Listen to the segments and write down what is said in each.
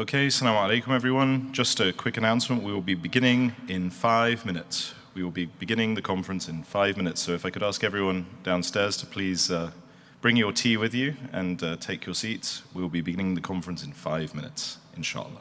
Okay, Assalamu alaikum everyone. Just a quick announcement, we will be beginning in 5 minutes. We will be beginning the conference in 5 minutes, so if I could ask everyone downstairs to please bring your tea with you and take your seats. We will be beginning the conference in 5 minutes, inshallah.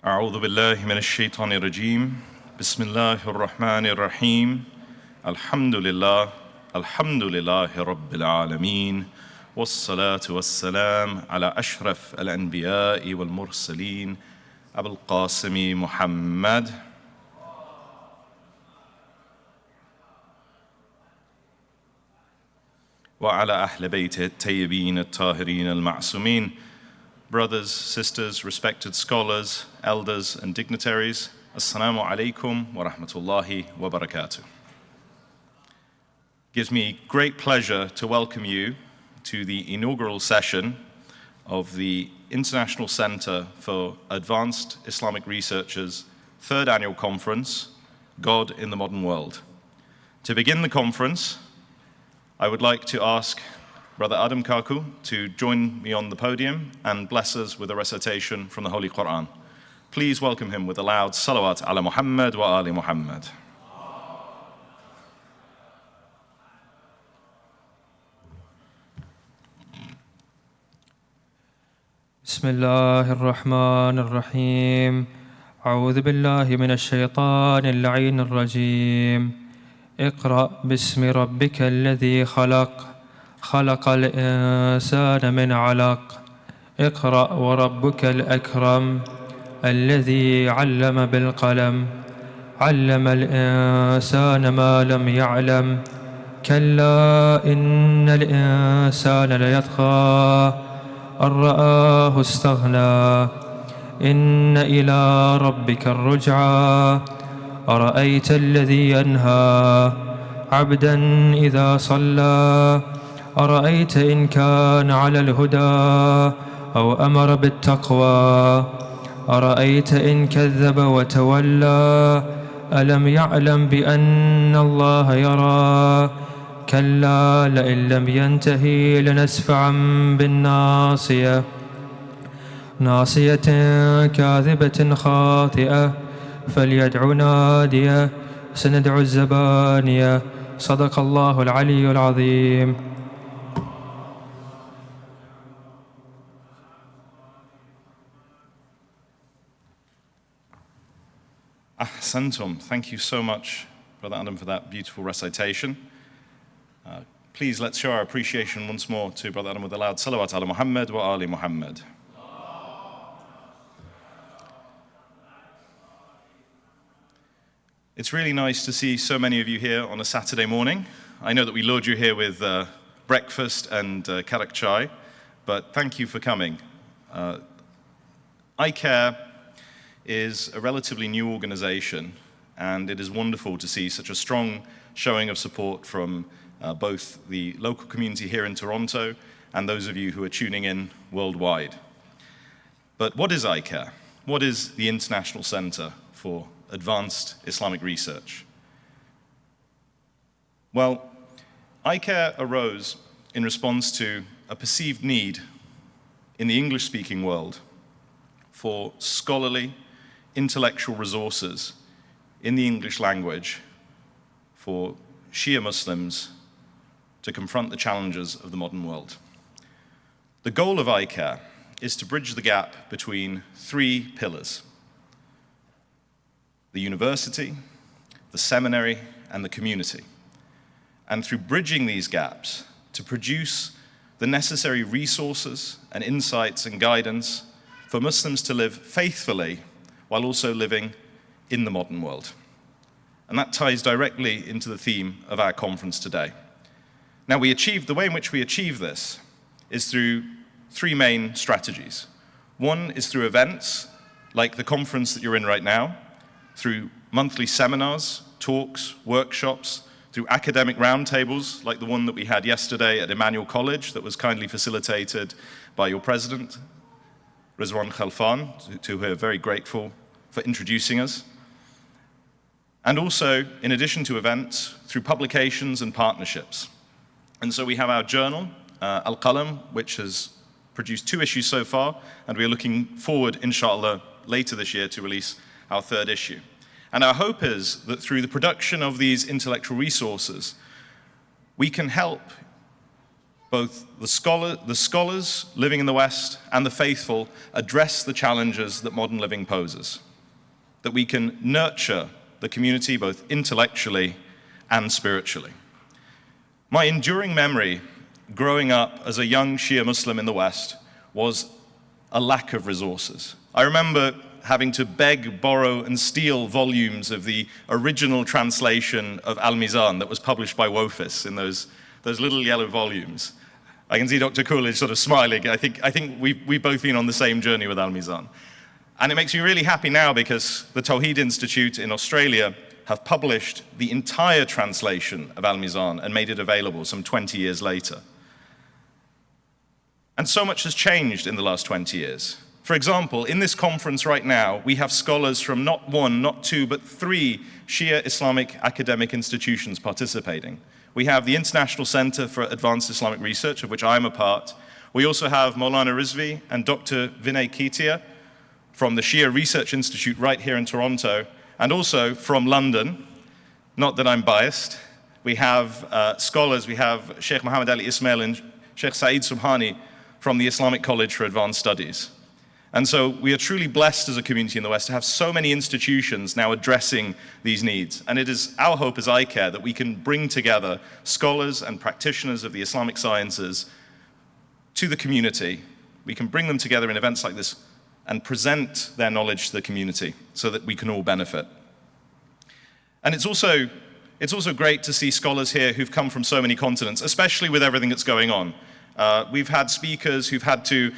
أعوذ بالله من الشيطان الرجيم بسم الله الرحمن الرحيم الحمد لله رب العالمين والصلاة والسلام على أشرف الأنبياء والمرسلين أبو القاسم محمد وعلى أهل بيته الطيبين الطاهرين المعصومين. Brothers, sisters, respected scholars, elders and dignitaries, Assalamu alaikum wa rahmatullahi wa barakatuh. It gives me great pleasure to welcome you to the inaugural session of the International Center for Advanced Islamic Research's third annual conference, God in the Modern World. To begin the conference, I would like to ask Brother Adam Kaku to join me on the podium and bless us with a recitation from the Holy Quran. Please welcome him with a loud salawat ala Muhammad wa ali Muhammad. بسم الله الرحمن الرحيم أعوذ بالله من الشيطان اللعين الرجيم اقرأ باسم ربك الذي خلق الإنسان من علق اقرأ وربك الأكرم الذي علم بالقلم علم الإنسان ما لم يعلم كلا إن الإنسان ليطغى أن رآه استغنى إن إلى ربك الرجعى أرأيت الذي ينهى عبدا إذا صلى أرأيت إن كان على الهدى أو أمر بالتقوى أرأيت إن كذب وتولى ألم يعلم بأن الله يرى كلا لئن لم ينتهي لنسفعا بالناصية ناصية كاذبة خاطئة فليدع ناديه سندع الزبانية صدق الله العلي العظيم. Ahsantum. Thank you so much, Brother Adam, for that beautiful recitation. Please let's show our appreciation once more to Brother Adam with a loud salawat ala Muhammad wa ali Muhammad. It's really nice to see so many of you here on a Saturday morning. I know that we lured you here with breakfast and karak chai, but thank you for coming. ICAIR is a relatively new organization, and it is wonderful to see such a strong showing of support from both the local community here in Toronto and those of you who are tuning in worldwide. But what is ICAIR? What is the International Center for Advanced Islamic Research? Well, ICAIR arose in response to a perceived need in the English-speaking world for scholarly, intellectual resources in the English language for Shia Muslims to confront the challenges of the modern world. The goal of ICAIR is to bridge the gap between three pillars: the university, the seminary, and the community. And through bridging these gaps, to produce the necessary resources and insights and guidance for Muslims to live faithfully while also living in the modern world. And that ties directly into the theme of our conference today. Now, the way in which we achieve this is through three main strategies. One is through events like the conference that you're in right now, through monthly seminars, talks, workshops, through academic roundtables like the one that we had yesterday at Emmanuel College that was kindly facilitated by your president, Rizwan Khalfan, to whom we're very grateful for introducing us. And also, in addition to events, through publications and partnerships. And so we have our journal, Al-Qalam, which has produced 2 issues so far, and we are looking forward, inshallah, later this year to release our 3rd issue. And our hope is that through the production of these intellectual resources, we can help both the scholars living in the West and the faithful address the challenges that modern living poses, that we can nurture the community both intellectually and spiritually. My enduring memory growing up as a young Shia Muslim in the West was a lack of resources. I remember having to beg, borrow, and steal volumes of the original translation of Al-Mizan that was published by Wofis in those little yellow volumes. I can see Dr. Coolidge sort of smiling. I think we've both been on the same journey with Al-Mizan. And it makes me really happy now because the Tawheed Institute in Australia have published the entire translation of Al-Mizan and made it available some 20 years later. And so much has changed in the last 20 years. For example, in this conference right now, we have scholars from not one, not two, but 3 Shia Islamic academic institutions participating. We have the International Center for Advanced Islamic Research, of which I'm a part. We also have Maulana Rizvi and Dr. Vinay Ketia from the Shia Research Institute right here in Toronto, and also from London. Not that I'm biased. We have scholars, we have Sheikh Muhammad Ali Ismail and Sheikh Saeed Subhani from the Islamic College for Advanced Studies. And so we are truly blessed as a community in the West to have so many institutions now addressing these needs. And it is our hope as ICAIR that we can bring together scholars and practitioners of the Islamic sciences to the community. We can bring them together in events like this and present their knowledge to the community so that we can all benefit. And it's also great to see scholars here who've come from so many continents, especially with everything that's going on. We've had speakers who've had to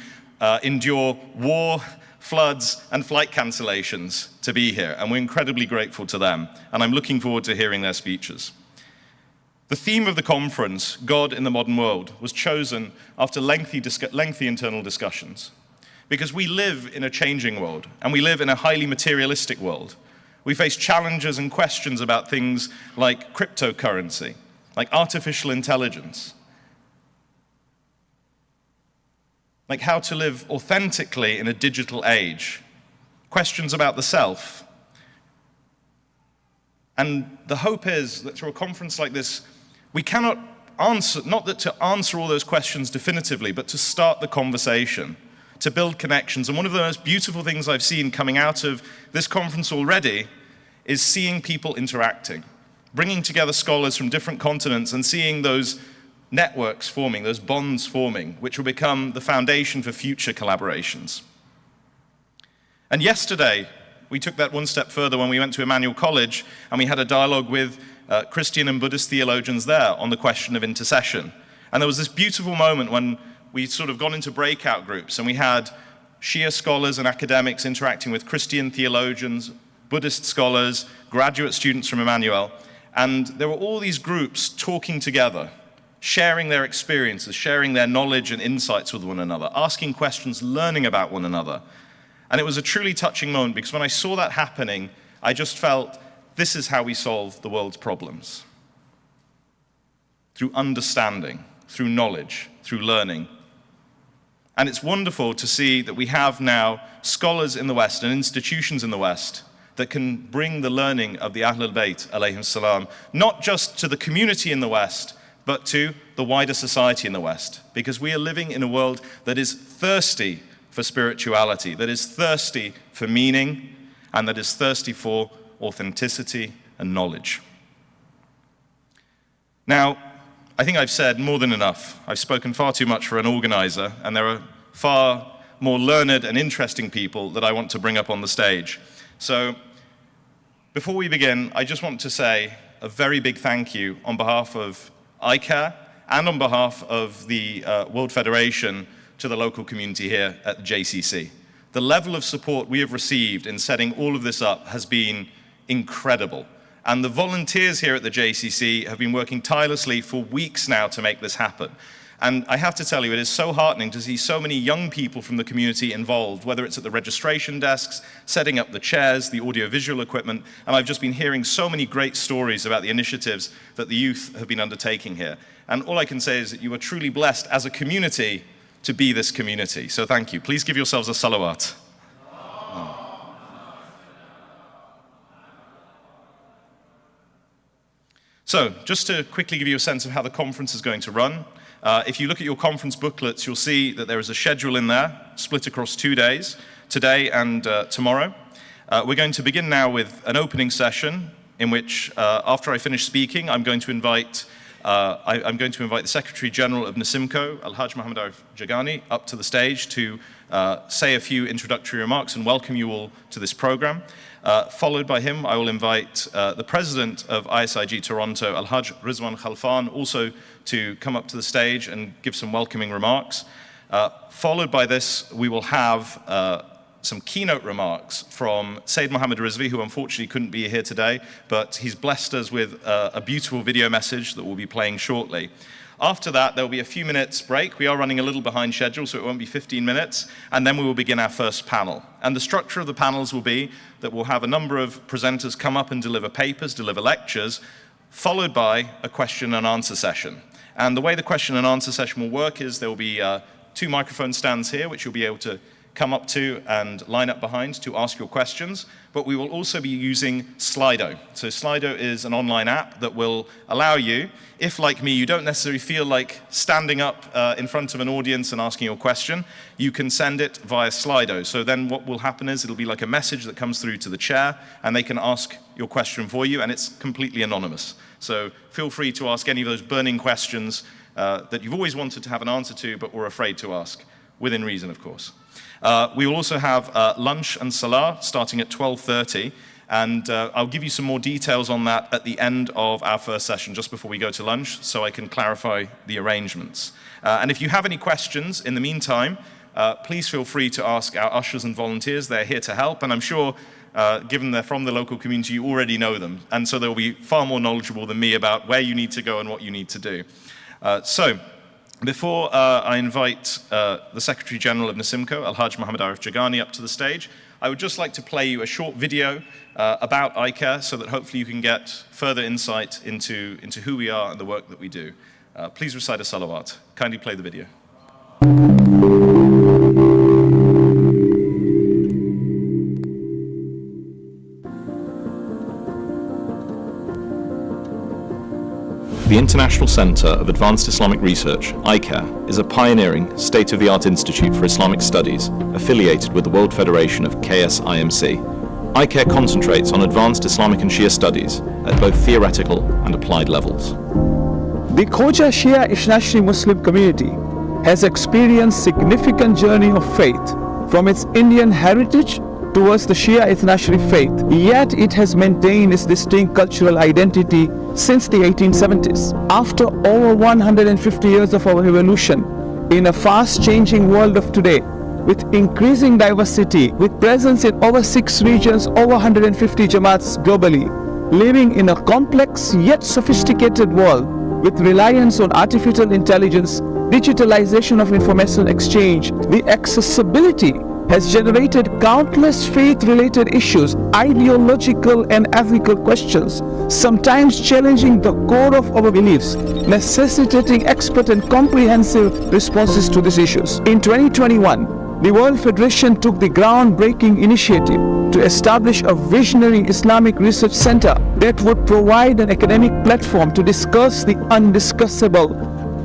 endure war, floods, and flight cancellations to be here, and we're incredibly grateful to them, and I'm looking forward to hearing their speeches. The theme of the conference, God in the Modern World, was chosen after lengthy internal discussions, because we live in a changing world, and we live in a highly materialistic world. We face challenges and questions about things like cryptocurrency, like artificial intelligence, like how to live authentically in a digital age, questions about the self. And the hope is that through a conference like this, we cannot answer, not that to answer all those questions definitively, but to start the conversation, to build connections. And one of the most beautiful things I've seen coming out of this conference already is seeing people interacting, bringing together scholars from different continents and seeing those networks forming, those bonds forming, which will become the foundation for future collaborations. And yesterday, we took that one step further when we went to Emmanuel College and we had a dialogue with Christian and Buddhist theologians there on the question of intercession. And there was this beautiful moment when we sort of got into breakout groups and we had Shia scholars and academics interacting with Christian theologians, Buddhist scholars, graduate students from Emmanuel, and there were all these groups talking together, sharing their experiences, sharing their knowledge and insights with one another, asking questions, learning about one another. And it was a truly touching moment because when I saw that happening, I just felt this is how we solve the world's problems. Through understanding, through knowledge, through learning. And it's wonderful to see that we have now scholars in the West and institutions in the West that can bring the learning of the Ahlul Bayt, alayhim salam, not just to the community in the West, but to the wider society in the West, because we are living in a world that is thirsty for spirituality, that is thirsty for meaning, and that is thirsty for authenticity and knowledge. Now, I think I've said more than enough. I've spoken far too much for an organizer, and there are far more learned and interesting people that I want to bring up on the stage. So, before we begin, I just want to say a very big thank you on behalf of ICAIR and on behalf of the World Federation to the local community here at the JCC. The level of support we have received in setting all of this up has been incredible. And the volunteers here at the JCC have been working tirelessly for weeks now to make this happen. And I have to tell you, it is so heartening to see so many young people from the community involved, whether it's at the registration desks, setting up the chairs, the audiovisual equipment, and I've just been hearing so many great stories about the initiatives that the youth have been undertaking here. And all I can say is that you are truly blessed as a community to be this community. So thank you. Please give yourselves a salawat. So, just to quickly give you a sense of how the conference is going to run, If you look at your conference booklets, you'll see that there is a schedule in there, split across 2 days, today and tomorrow. We're going to begin now with an opening session in which, after I finish speaking, I'm going to invite the Secretary General of NASIMCO, Al-Hajj Mohammed Arif Jagani, up to the stage to say a few introductory remarks and welcome you all to this program. Followed by him, I will invite the President of ISIG Toronto, Al-Hajj Rizwan Khalfan, also to come up to the stage and give some welcoming remarks. Followed by this, we will have some keynote remarks from Sayyid Mohammed Rizvi, who unfortunately couldn't be here today, but he's blessed us with a beautiful video message that we'll be playing shortly. After that, there will be a few minutes break. We are running a little behind schedule, so it won't be 15 minutes, and then we will begin our first panel. And the structure of the panels will be that we'll have a number of presenters come up and deliver papers, deliver lectures, followed by a question and answer session. And the way the question and answer session will work is there will be 2 microphone stands here, which you'll be able to come up to and line up behind to ask your questions, but we will also be using Slido. So Slido is an online app that will allow you, if like me, you don't necessarily feel like standing up in front of an audience and asking your question, you can send it via Slido. So then what will happen is it'll be like a message that comes through to the chair and they can ask your question for you, and it's completely anonymous. So feel free to ask any of those burning questions that you've always wanted to have an answer to but were afraid to ask, within reason, of course. We will also have lunch and salah starting at 12:30, and I'll give you some more details on that at the end of our first session, just before we go to lunch, so I can clarify the arrangements. And if you have any questions in the meantime, please feel free to ask our ushers and volunteers. They're here to help, and I'm sure, given they're from the local community, you already know them, and so they'll be far more knowledgeable than me about where you need to go and what you need to do. Before I invite the Secretary General of NASIMCO, Al-Hajj Mohammed Arif Jagani, up to the stage, I would just like to play you a short video about ICAIR so that hopefully you can get further insight into who we are and the work that we do. Please recite a salawat. Kindly play the video. The International Center of Advanced Islamic Research, ICAIR, is a pioneering, state-of-the-art institute for Islamic studies affiliated with the World Federation of KSIMC. ICAIR concentrates on advanced Islamic and Shia studies at both theoretical and applied levels. The Khoja Shia Ishnashri Muslim community has experienced significant journey of faith from its Indian heritage towards the Shia Ithnashri faith, yet it has maintained its distinct cultural identity since the 1870s. After over 150 years of our evolution in a fast-changing world of today, with increasing diversity, with presence in over 6 regions, over 150 Jamaats globally, living in a complex yet sophisticated world with reliance on artificial intelligence, digitalization of information exchange, the accessibility has generated countless faith-related issues, ideological and ethical questions, sometimes challenging the core of our beliefs, necessitating expert and comprehensive responses to these issues. In 2021, the World Federation took the groundbreaking initiative to establish a visionary Islamic research center that would provide an academic platform to discuss the undiscussable.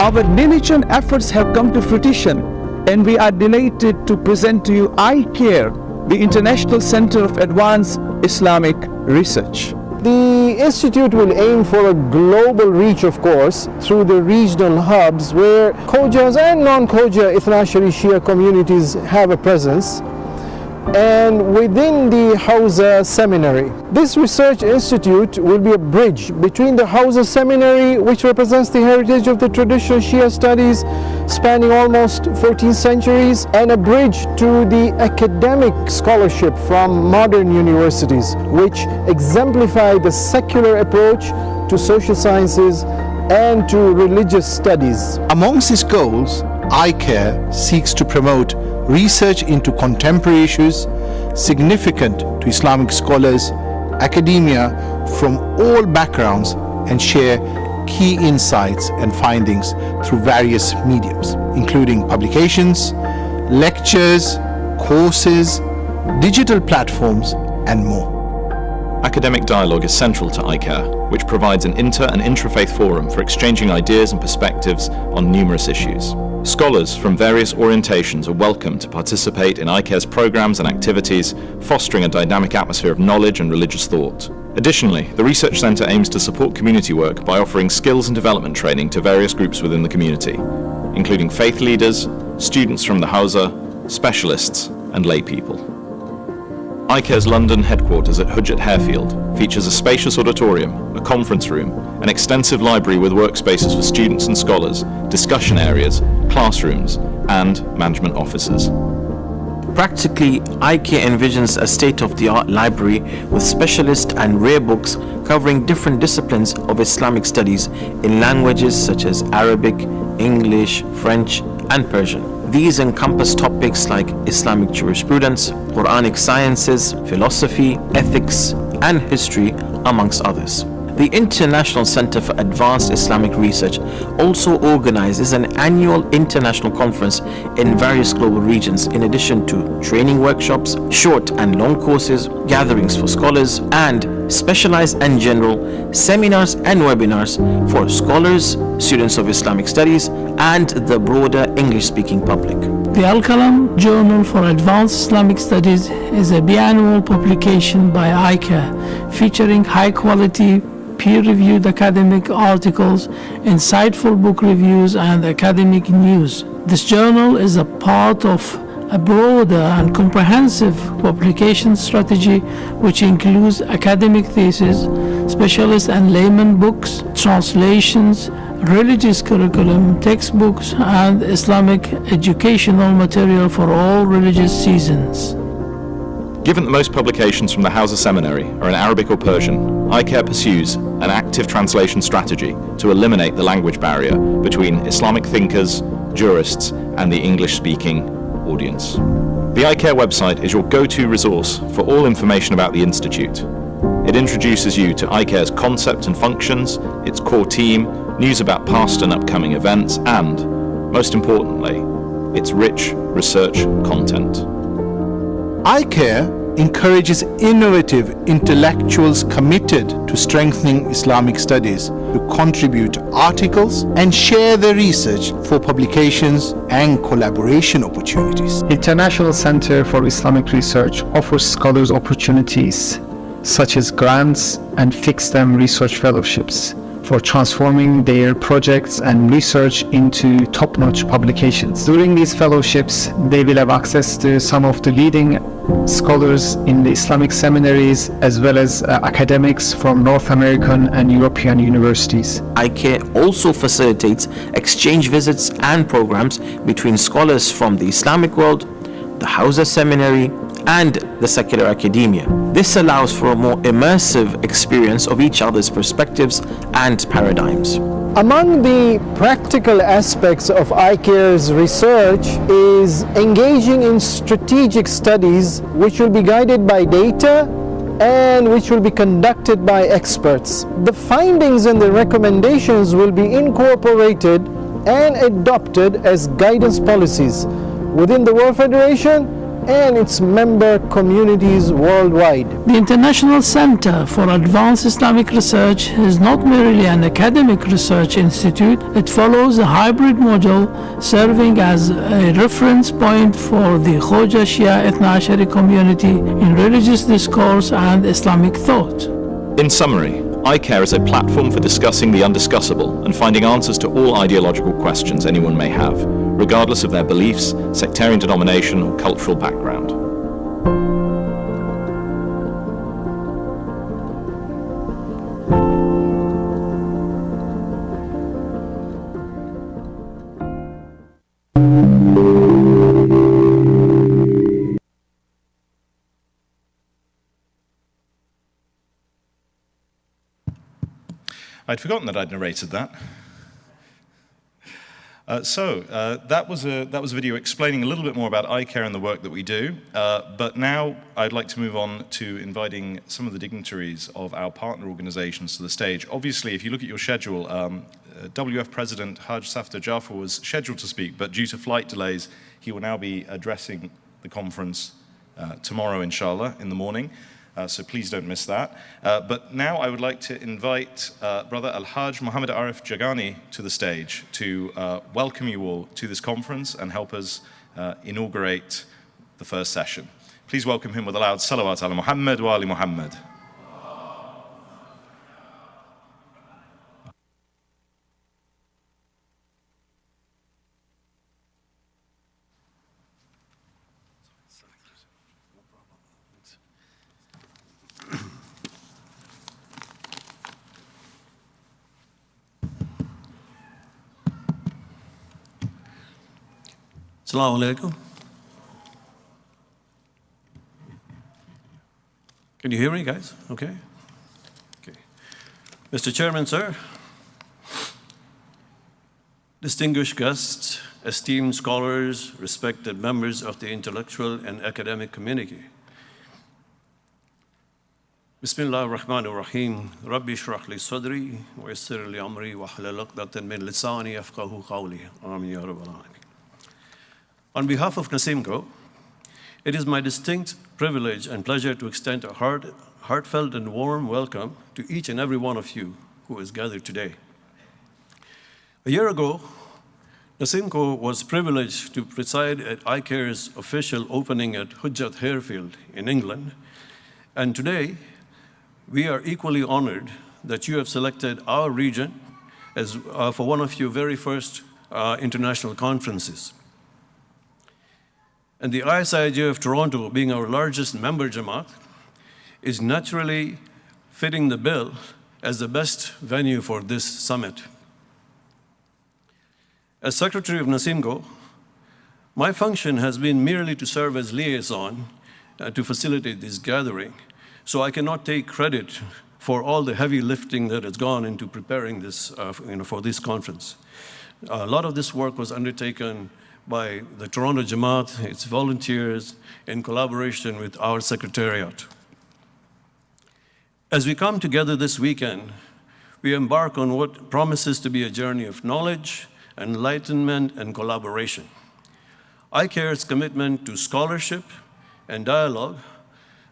Our diligent efforts have come to fruition, and we are delighted to present to you ICAIR, the International Center of Advanced Islamic Research. The Institute will aim for a global reach, of course, through the regional hubs where Khojas and non-Khoja Ithnashri Shia communities have a presence, and within the Hausa Seminary. This research institute will be a bridge between the Hausa Seminary, which represents the heritage of the traditional Shia studies spanning almost 14 centuries, and a bridge to the academic scholarship from modern universities, which exemplify the secular approach to social sciences and to religious studies. Amongst its goals, ICAIR seeks to promote research into contemporary issues significant to Islamic scholars, academia from all backgrounds, and share key insights and findings through various mediums, including publications, lectures, courses, digital platforms, and more. Academic dialogue is central to ICAIR, which provides an inter- and intra-faith forum for exchanging ideas and perspectives on numerous issues. Scholars from various orientations are welcome to participate in ICAIR's programs and activities, fostering a dynamic atmosphere of knowledge and religious thought. Additionally, the Research Centre aims to support community work by offering skills and development training to various groups within the community, including faith leaders, students from the Hausa, specialists, and lay people. ICAIR's London headquarters at Hujjat Harefield features a spacious auditorium, a conference room, an extensive library with workspaces for students and scholars, discussion areas, classrooms, and management offices. Practically, ICAIR envisions a state-of-the-art library with specialist and rare books covering different disciplines of Islamic studies in languages such as Arabic, English, French, and Persian. These encompass topics like Islamic jurisprudence, Quranic sciences, philosophy, ethics, and history, amongst others. The International Center for Advanced Islamic Research also organizes an annual international conference in various global regions, in addition to training workshops, short and long courses, gatherings for scholars, and specialized and general seminars and webinars for scholars, students of Islamic studies, and the broader English-speaking public. The Al-Qalam Journal for Advanced Islamic Studies is a biannual publication by ICAIR featuring high-quality, peer-reviewed academic articles, insightful book reviews, and academic news. This journal is a part of a broader and comprehensive publication strategy which includes academic theses, specialist and layman books, translations, religious curriculum, textbooks, and Islamic educational material for all religious seasons. Given that most publications from the Hausa Seminary are in Arabic or Persian, ICAIR pursues an active translation strategy to eliminate the language barrier between Islamic thinkers, jurists, and the English-speaking audience. The ICAIR website is your go-to resource for all information about the Institute. It introduces you to ICAIR's concept and functions, its core team, news about past and upcoming events, and, most importantly, its rich research content. ICAIR encourages innovative intellectuals committed to strengthening Islamic studies to contribute articles and share their research for publications and collaboration opportunities. International Center for Islamic Research offers scholars opportunities such as grants and fixed-term research fellowships for transforming their projects and research into top-notch publications. During these fellowships, they will have access to some of the leading scholars in the Islamic seminaries, as well as academics from North American and European universities. ICAIR also facilitates exchange visits and programs between scholars from the Islamic world, the Hausa Seminary, and the secular academia. This allows for a more immersive experience of each other's perspectives and paradigms. Among the practical aspects of ICAIR's research is engaging in strategic studies which will be guided by data and which will be conducted by experts. The findings and the recommendations will be incorporated and adopted as guidance policies within the World Federation and its member communities worldwide. The International Center for Advanced Islamic Research is not merely an academic research institute, it follows a hybrid model serving as a reference point for the Khoja Shia Ithna Ashari community in religious discourse and Islamic thought. In summary, ICAIR is a platform for discussing the undiscussable and finding answers to all ideological questions anyone may have, regardless of their beliefs, sectarian denomination, or cultural background. I'd forgotten that I'd narrated that. That was a video explaining a little bit more about ICAIR and the work that we do. But now I'd like to move on to inviting some of the dignitaries of our partner organizations to the stage. Obviously, if you look at your schedule, WF President Haj Safdar Jafar was scheduled to speak, but due to flight delays, he will now be addressing the conference tomorrow, inshallah, in the morning. so please don't miss that. But now I would like to invite Brother Al-Hajj Muhammad Arif Jagani to the stage to welcome you all to this conference and help us inaugurate the first session. Please welcome him with a loud salawat ala Muhammad wa ali Muhammad. Assalamu alaikum. Can you hear me, guys? Okay. Okay. Mr. Chairman, sir, distinguished guests, esteemed scholars, respected members of the intellectual and academic community. Bismillah ar-Rahman ar-Rahim. Rabbi shrah li sadri wa yassir li amri wa hlul 'uqdatan min lisani yafqahu qawli. Amin ya rabbal alamin. On behalf of NASIMCO, it is my distinct privilege and pleasure to extend a heartfelt and warm welcome to each and every one of you who is gathered today. A year ago, NASIMCO was privileged to preside at ICAIR's official opening at Hujjat Harefield in England, and today we are equally honored that you have selected our region as for one of your very first international conferences. And the ICAIR of Toronto, being our largest member Jamaat, is naturally fitting the bill as the best venue for this summit. As Secretary of NASIMCO, my function has been merely to serve as liaison to facilitate this gathering, so I cannot take credit for all the heavy lifting that has gone into preparing this for this conference. A lot of this work was undertaken by the Toronto Jamaat, its volunteers, in collaboration with our Secretariat. As we come together this weekend, we embark on what promises to be a journey of knowledge, enlightenment, and collaboration. ICAIR's commitment to scholarship and dialogue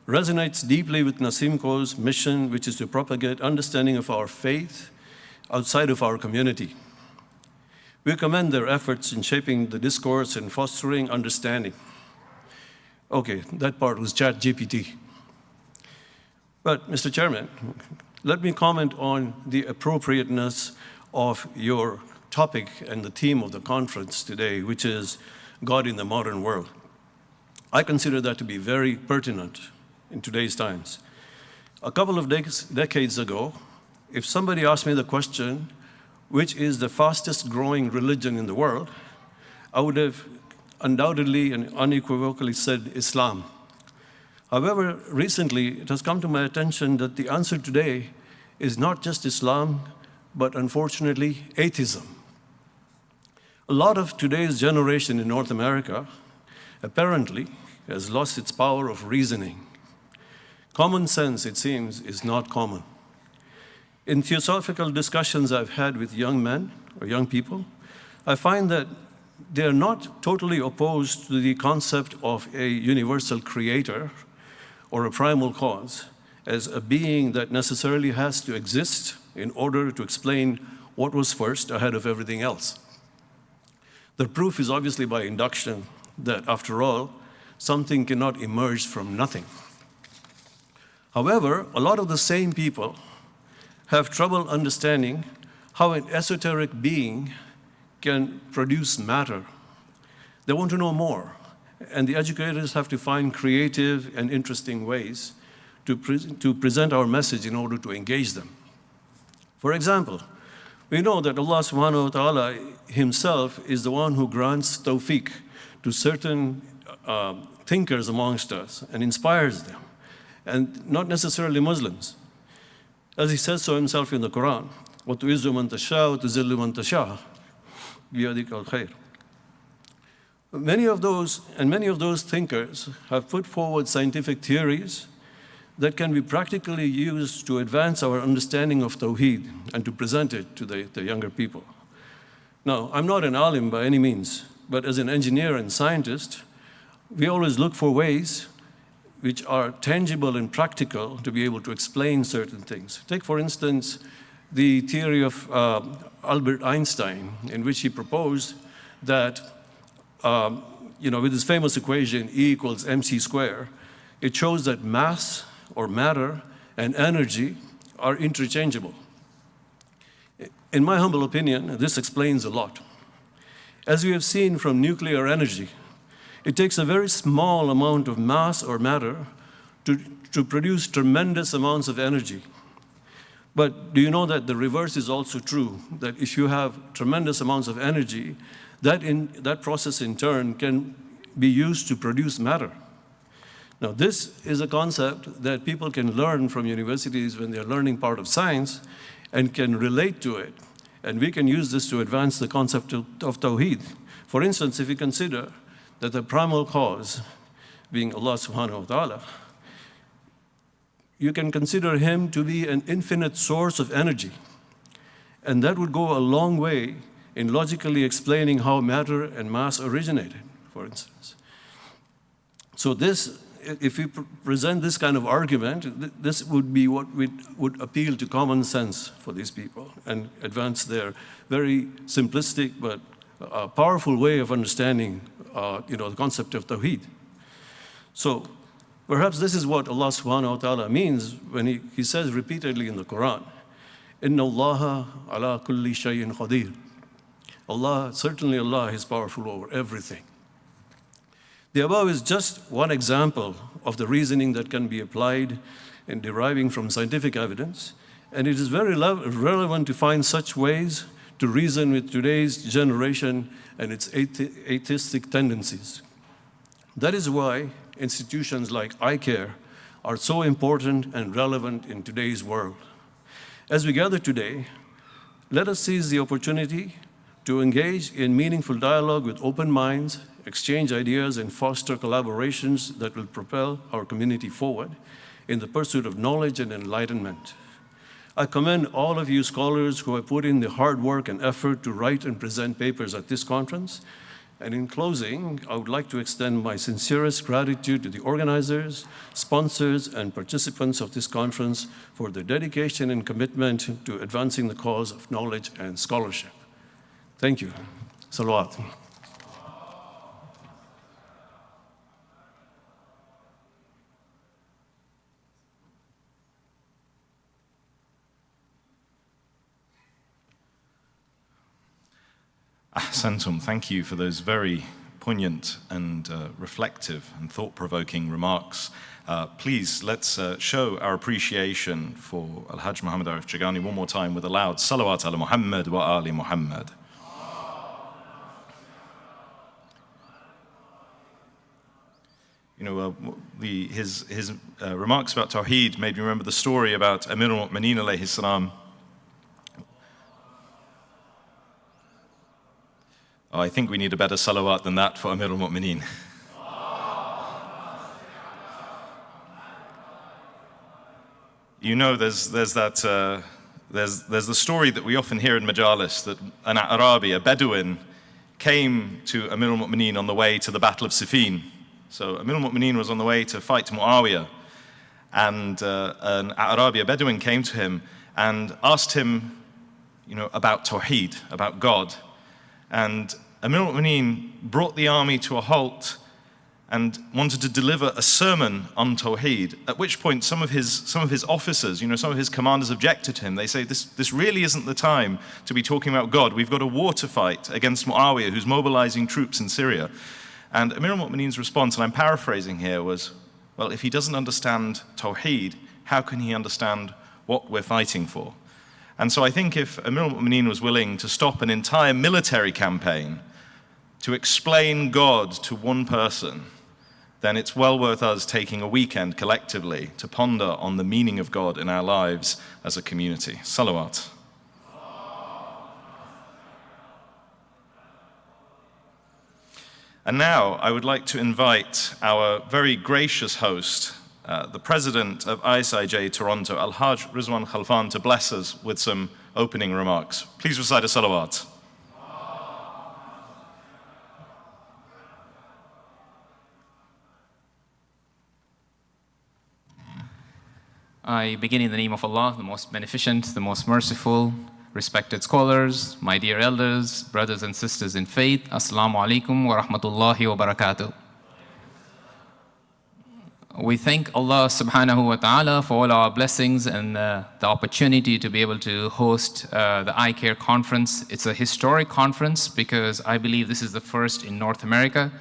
resonates deeply with NASIMCO's mission, which is to propagate understanding of our faith outside of our community. We commend their efforts in shaping the discourse and fostering understanding. Okay, that part was ChatGPT. But, Mr. Chairman, let me comment on the appropriateness of your topic and the theme of the conference today, which is God in the Modern World. I consider that to be very pertinent in today's times. A couple of decades ago, if somebody asked me the question, which is the fastest growing religion in the world, I would have undoubtedly and unequivocally said Islam. However, recently it has come to my attention that the answer today is not just Islam, but unfortunately atheism. A lot of today's generation in North America apparently has lost its power of reasoning. Common sense, it seems, is not common. In theosophical discussions I've had with young men or young people, I find that they are not totally opposed to the concept of a universal creator or a primal cause as a being that necessarily has to exist in order to explain what was first ahead of everything else. The proof is obviously by induction that, after all, something cannot emerge from nothing. However, a lot of the same people have trouble understanding how an esoteric being can produce matter. They want to know more, and the educators have to find creative and interesting ways to present our message in order to engage them. For example, we know that Allah subhanahu wa ta'ala himself is the one who grants tawfiq to certain thinkers amongst us and inspires them, and not necessarily Muslims. As he says so himself in the Quran, وَتُعِزُّ مَن تَشَاءُ وَتُذِلُّ مَن تَشَاءُ بِيَدِكَ الْخَيْرُ. Many of those thinkers have put forward scientific theories that can be practically used to advance our understanding of Tawheed and to present it to the younger people. Now, I'm not an alim by any means, but as an engineer and scientist, we always look for ways which are tangible and practical to be able to explain certain things. Take, for instance, the theory of Albert Einstein, in which he proposed that, with his famous equation, E equals mc squared, it shows that mass or matter and energy are interchangeable. In my humble opinion, this explains a lot. As we have seen from nuclear energy, it takes a very small amount of mass or matter to produce tremendous amounts of energy. But do you know that the reverse is also true? That if you have tremendous amounts of energy, that process in turn can be used to produce matter. Now, this is a concept that people can learn from universities when they're learning part of science and can relate to it. And we can use this to advance the concept of Tawheed. For instance, if you consider that the primal cause, being Allah subhanahu wa ta'ala, you can consider him to be an infinite source of energy. And that would go a long way in logically explaining how matter and mass originated, for instance. So this, if we present this kind of argument, this would be what would appeal to common sense for these people and advance their very simplistic but powerful way of understanding the concept of Tawheed. So perhaps this is what Allah subhanahu wa ta'ala means when he says repeatedly in the Quran, Inna Allaha ala kulli shay'in qadir. Certainly Allah is powerful over everything. The above is just one example of the reasoning that can be applied in deriving from scientific evidence, and it is very relevant to find such ways to reason with today's generation and its atheistic tendencies. That is why institutions like ICAIR are so important and relevant in today's world. As we gather today, let us seize the opportunity to engage in meaningful dialogue with open minds, exchange ideas, and foster collaborations that will propel our community forward in the pursuit of knowledge and enlightenment. I commend all of you scholars who have put in the hard work and effort to write and present papers at this conference. And in closing, I would like to extend my sincerest gratitude to the organizers, sponsors, and participants of this conference for their dedication and commitment to advancing the cause of knowledge and scholarship. Thank you. Salawat. Ahsantum, thank you for those very poignant and reflective and thought-provoking remarks. Please, let's show our appreciation for Al-Hajj Muhammad Arif Chagani one more time with a loud salawat ala Muhammad wa ali Muhammad. His remarks about Tawheed made me remember the story about Amir al-Mu'mineen alayhi salam. Oh, I think we need a better salawat than that for Amir al-Mu'mineen. There's the story that we often hear in majalis that an Arabi, a Bedouin, came to Amir al-Mu'mineen on the way to the Battle of Siffin. So Amir al-Mu'mineen was on the way to fight Muawiyah, and an Arabi, a Bedouin, came to him and asked him, about Tawheed, about God. And Amir al-Mu'mineen brought the army to a halt and wanted to deliver a sermon on Tawheed, at which point some of his officers, some of his commanders objected to him. They say, this really isn't the time to be talking about God. We've got a war to fight against Muawiyah, who's mobilizing troops in Syria. And Amir al-Mu'mineen's response, and I'm paraphrasing here, was, well, if he doesn't understand Tawheed, how can he understand what we're fighting for? And so I think if Amir al-Mu'mineen was willing to stop an entire military campaign to explain God to one person, then it's well worth us taking a weekend collectively to ponder on the meaning of God in our lives as a community. Salawat. And now I would like to invite our very gracious host, the president of ISIJ Toronto, Al-Hajj Rizwan Khalfan, to bless us with some opening remarks. Please recite a salawat. I begin in the name of Allah, the most beneficent, the most merciful. Respected scholars, my dear elders, brothers and sisters in faith, Assalamu alaikum wa rahmatullahi wa barakatuh. We thank Allah subhanahu wa ta'ala for all our blessings and the opportunity to be able to host the ICAIR conference. It's a historic conference because I believe this is the first in North America.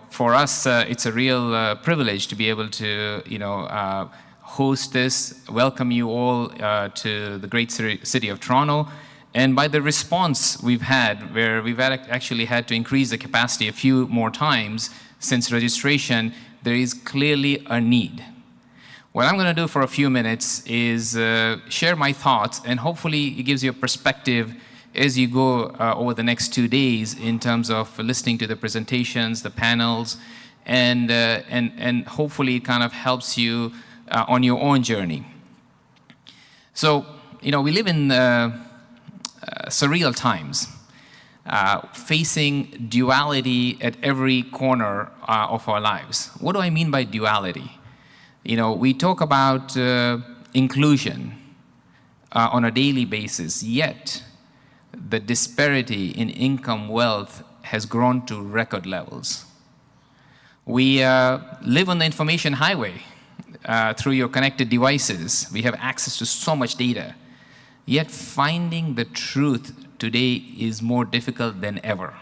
For us, it's a real privilege to be able to, host this, welcome you all to the great city of Toronto. And by the response we've had, where we've actually had to increase the capacity a few more times since registration, there is clearly a need. What I'm going to do for a few minutes is share my thoughts, and hopefully it gives you a perspective as you go over the next 2 days in terms of listening to the presentations, the panels, and hopefully it kind of helps you on your own journey. So, we live in surreal times, facing duality at every corner of our lives. What do I mean by duality? We talk about inclusion on a daily basis, yet the disparity in income wealth has grown to record levels. We live on the information highway. Through your connected devices, we have access to so much data. Yet finding the truth today is more difficult than ever.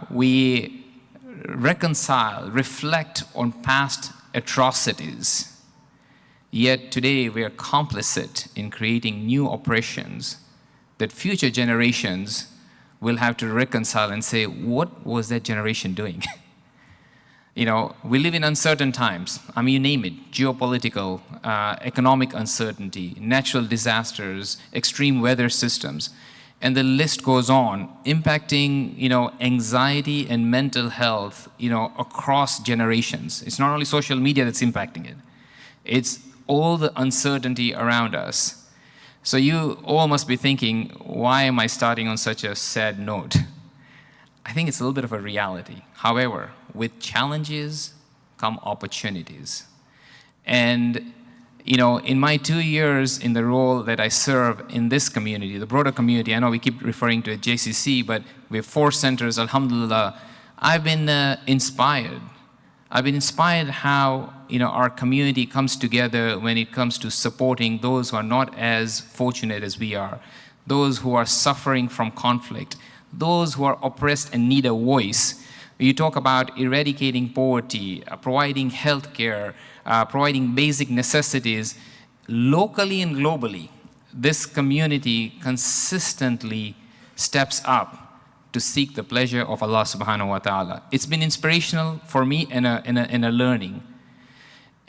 We reconcile, reflect on past atrocities. Yet today we are complicit in creating new oppressions that future generations will have to reconcile and say, what was that generation doing? We live in uncertain times. You name it, geopolitical, economic uncertainty, natural disasters, extreme weather systems, and the list goes on, impacting, anxiety and mental health, across generations. It's not only social media that's impacting it. It's all the uncertainty around us. So you all must be thinking, why am I starting on such a sad note? I think it's a little bit of a reality. However, with challenges come opportunities. And, in my 2 years in the role that I serve in this community, the broader community, I know we keep referring to it JCC, but we have 4 centers, alhamdulillah. I've been inspired. I've been inspired how, our community comes together when it comes to supporting those who are not as fortunate as we are, those who are suffering from conflict, those who are oppressed and need a voice. You talk about eradicating poverty, providing health care, providing basic necessities. Locally and globally, this community consistently steps up to seek the pleasure of Allah subhanahu wa ta'ala. It's been inspirational for me and a learning.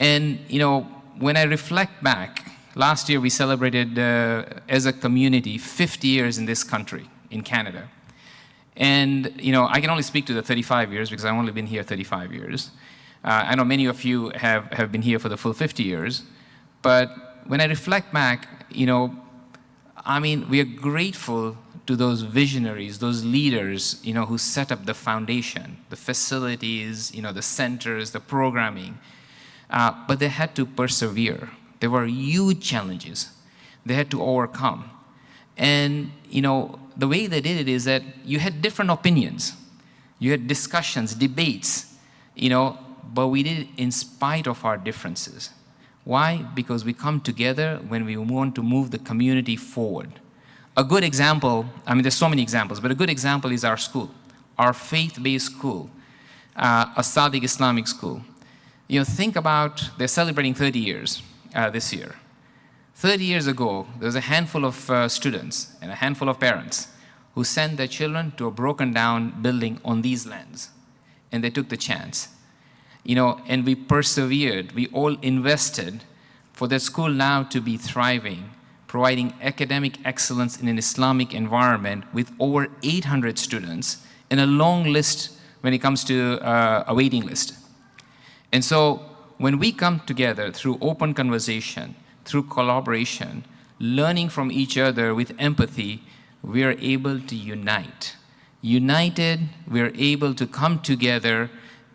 And, when I reflect back, last year we celebrated as a community 50 years in this country, in Canada. And, I can only speak to the 35 years because I've only been here 35 years. I know many of you have been here for the full 50 years. But when I reflect back, we are grateful to those visionaries, those leaders, who set up the foundation, the facilities, the centers, the programming. But they had to persevere. There were huge challenges they had to overcome. And, the way they did it is that you had different opinions. You had discussions, debates, but we did it in spite of our differences. Why? Because we come together when we want to move the community forward. A good example, there's so many examples, but a good example is our school, our faith-based school, As-Sadiq Islamic School. Think about, they're celebrating 30 years this year. 30 years ago, there was a handful of students and a handful of parents who sent their children to a broken down building on these lands. And they took the chance. And we persevered. We all invested for the school now to be thriving, providing academic excellence in an Islamic environment with over 800 students and a long list when it comes to a waiting list. And so when we come together through open conversation, through collaboration, learning from each other with empathy, we are able to unite. United, we are able to come together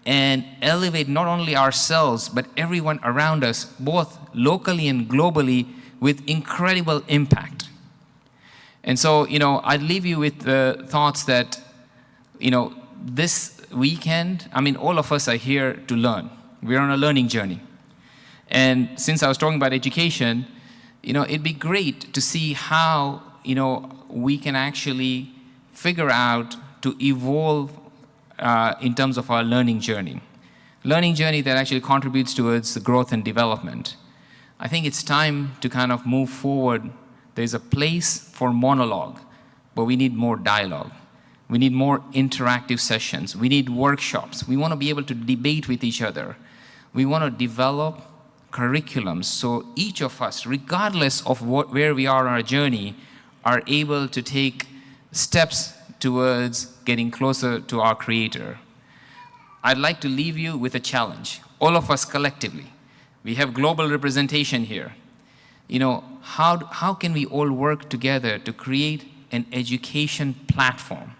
and elevate not only ourselves, but everyone around us, both locally and globally, with incredible impact. And so, I'd leave you with the thoughts that, this weekend, all of us are here to learn. We're on a learning journey. And since I was talking about education, it'd be great to see how, we can actually figure out to evolve in terms of our learning journey. Learning journey that actually contributes towards the growth and development. I think it's time to kind of move forward. There's a place for monologue, but we need more dialogue. We need more interactive sessions. We need workshops. We want to be able to debate with each other. We want to develop curriculums so each of us, regardless of where we are on our journey, are able to take steps towards getting closer to our Creator. I'd like to leave you with a challenge, all of us collectively. We have global representation here. How can we all work together to create an education platform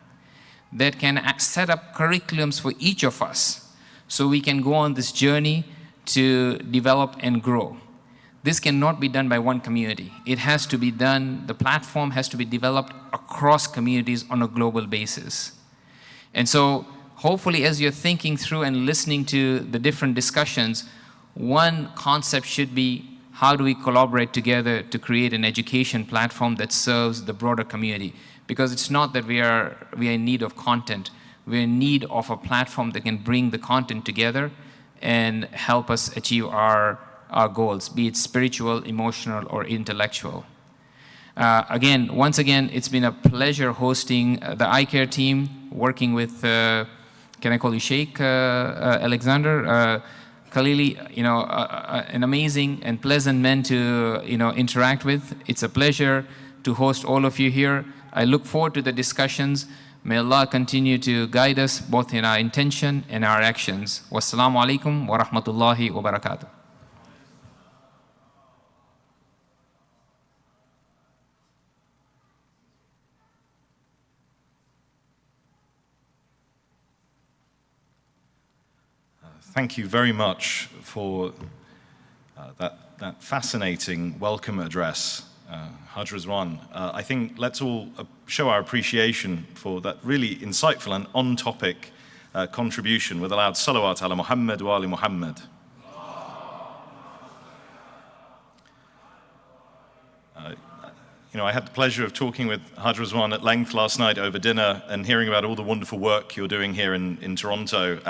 that can set up curriculums for each of us so we can go on this journey to develop and grow? This cannot be done by one community. It has to be done, the platform has to be developed across communities on a global basis. And so hopefully as you're thinking through and listening to the different discussions, one concept should be, how do we collaborate together to create an education platform that serves the broader community? Because it's not that we are in need of content. We're in need of a platform that can bring the content together and help us achieve our goals, be it spiritual, emotional, or intellectual. Once again, it's been a pleasure hosting the ICAIR team, working with, can I call you Sheikh Alexander? Khalili, an amazing and pleasant man to interact with. It's a pleasure to host all of you here. I look forward to the discussions. May Allah continue to guide us both in our intention and our actions. Wassalamu alaikum wa rahmatullahi wa barakatuh. Thank you very much for that fascinating welcome address, Haj Rizwan. I think let's all show our appreciation for that really insightful and on-topic contribution with a loud salawat ala Muhammad wa ali Muhammad. I had the pleasure of talking with Haj Rizwan at length last night over dinner and hearing about all the wonderful work you're doing here in Toronto.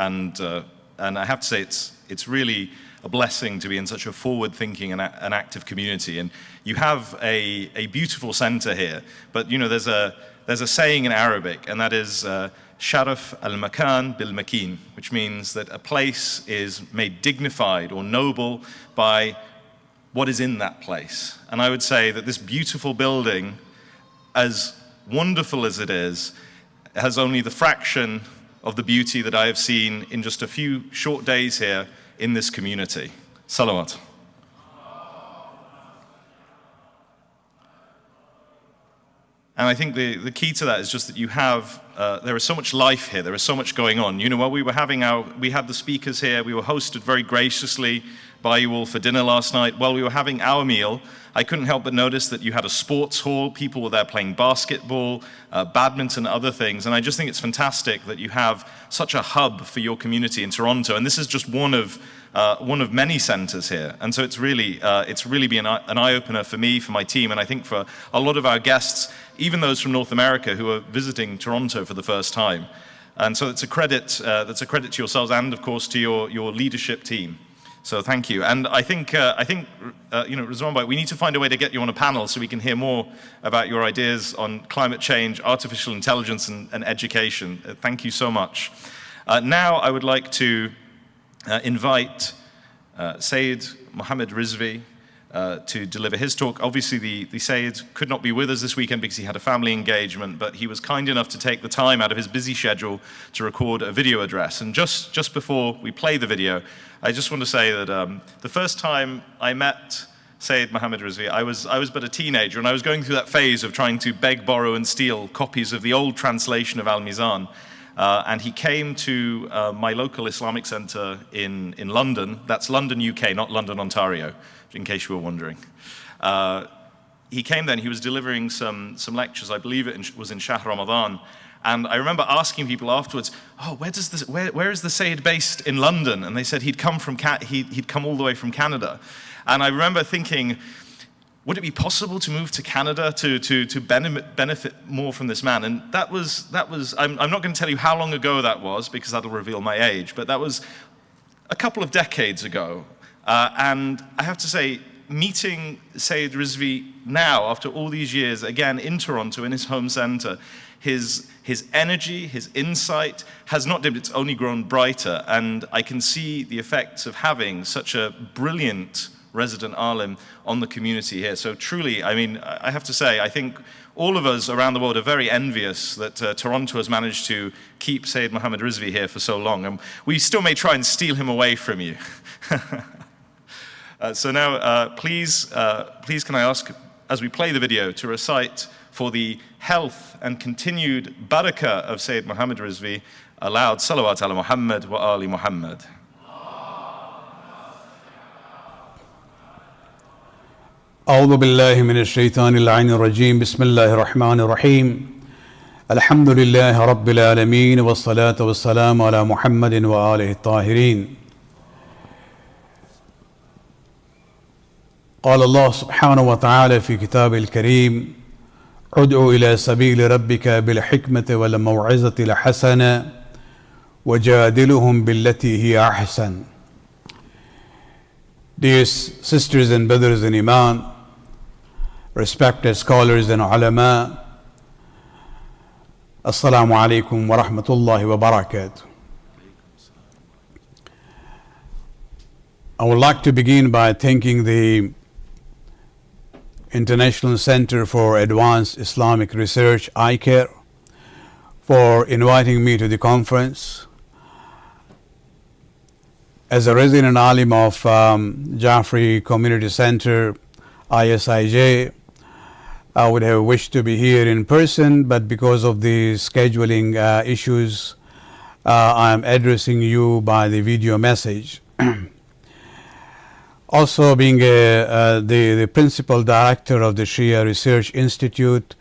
And I have to say, it's really a blessing to be in such a forward-thinking and active community. And you have a beautiful center here, but there's a saying in Arabic, and that is sharaf al-makan bil-makin, which means that a place is made dignified or noble by what is in that place. And I would say that this beautiful building, as wonderful as it is, has only the fraction of the beauty that I have seen in just a few short days here in this community. Salawat. And I think the key to that is just that you have, there is so much life here, there is so much going on. While we had the speakers here, we were hosted very graciously by you all for dinner last night. While we were having our meal, I couldn't help but notice that you had a sports hall, people were there playing basketball, badminton, other things, and I just think it's fantastic that you have such a hub for your community in Toronto, and this is just one of many centers here, and so it's really been an eye-opener for me, for my team, and I think for a lot of our guests, even those from North America who are visiting Toronto for the first time. And so it's a credit, that's a credit to yourselves and, of course, to your leadership team. So thank you. And I think Rizwan Bhai, we need to find a way to get you on a panel so we can hear more about your ideas on climate change, artificial intelligence, and education. Thank you so much. Now I would like to invite Sayyid Mohammed Rizvi to deliver his talk. Obviously, the Sayyid could not be with us this weekend because he had a family engagement, but he was kind enough to take the time out of his busy schedule to record a video address. And just before we play the video, I just want to say that the first time I met Sayyid Mohammed Rizvi, I was but a teenager, and I was going through that phase of trying to beg, borrow, and steal copies of the old translation of Al-Mizan. And he came to my local Islamic center in London. That's London, UK, not London, Ontario, in case you were wondering. He came then, he was delivering some lectures, I believe it was in Shahr Ramadan. And I remember asking people afterwards, oh, where is the Sayyid based in London? And they said he'd come all the way from Canada. And I remember thinking, would it be possible to move to Canada to benefit more from this man? And that was I'm not going to tell you how long ago that was, because that'll reveal my age, but that was a couple of decades ago. And I have to say, meeting Sayyid Rizvi now, after all these years, again in Toronto, in his home center, his energy, his insight has not dimmed, it's only grown brighter. And I can see the effects of having such a brilliant resident alim on the community here. So truly, I mean, I have to say, I think all of us around the world are very envious that Toronto has managed to keep Sayyid Muhammad Rizvi here for so long. And we still may try and steal him away from you. So now, please can I ask, as we play the video, to recite for the health and continued barakah of Sayyid Muhammad Rizvi, aloud, salawat ala Muhammad wa ali Muhammad. أعوذ بالله من الشيطان اللعين الرجيم بسم الله الرحمن الرحيم الحمد لله رب العالمين والصلاة والسلام على محمد وآله الطاهرين قال الله سبحانه وتعالى في كتابه الكريم ادع إلى سبيل ربك بالحكمة والموعظة الحسنة وجادلهم بالتي هي أحسن. Dear sisters and brothers in Iman, respected scholars and ulama, Assalamu alaikum wa rahmatullahi wa barakatuh. I would like to begin by thanking the International Center for Advanced Islamic Research, ICAIR, for inviting me to the conference. As a resident alim of Jaffrey Community Center, ISIJ, I would have wished to be here in person, but because of the scheduling issues, I am addressing you by the video message. Also, being the principal director of the Shia Research Institute,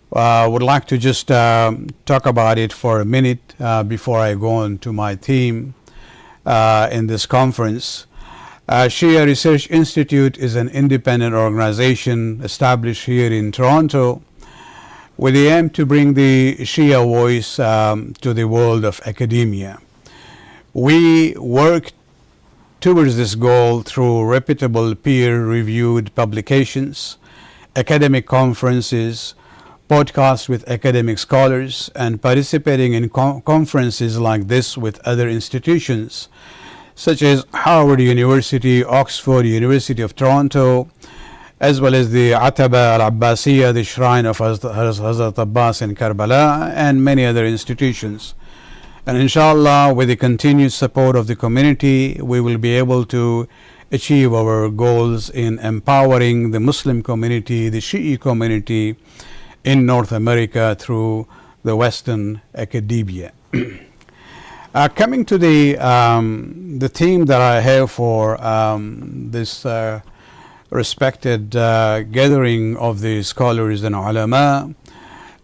would like to just talk about it for a minute before I go on to my theme in this conference. Shia Research Institute is an independent organization established here in Toronto with the aim to bring the Shia voice to the world of academia. We work towards this goal through reputable peer-reviewed publications, academic conferences, podcasts with academic scholars, and participating in conferences like this with other institutions such as Harvard University, Oxford University of Toronto, as well as the Ataba al-Abbasiyya, the shrine of Hazrat Abbas in Karbala, and many other institutions. And inshallah, with the continued support of the community, we will be able to achieve our goals in empowering the Muslim community, the Shi'i community in North America through the Western academia. Coming to the theme that I have for this respected gathering of the scholars and ulama,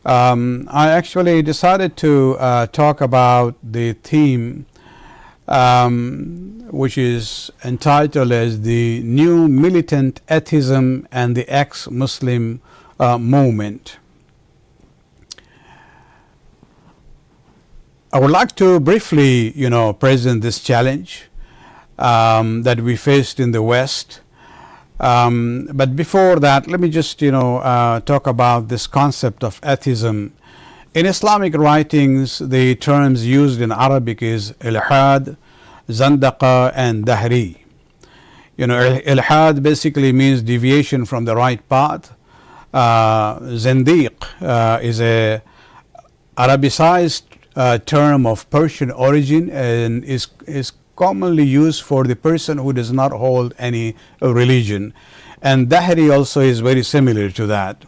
I actually decided to talk about the theme which is entitled as the New Militant Atheism and the Ex-Muslim Movement. I would like to briefly, present this challenge that we faced in the West. But before that, let me just, talk about this concept of atheism. In Islamic writings, the terms used in Arabic is ilhad, zandaqa, and dahri. Ilhad basically means deviation from the right path. Zindiq is a Arabicized term of Persian origin and is commonly used for the person who does not hold any religion. And Dahri also is very similar to that.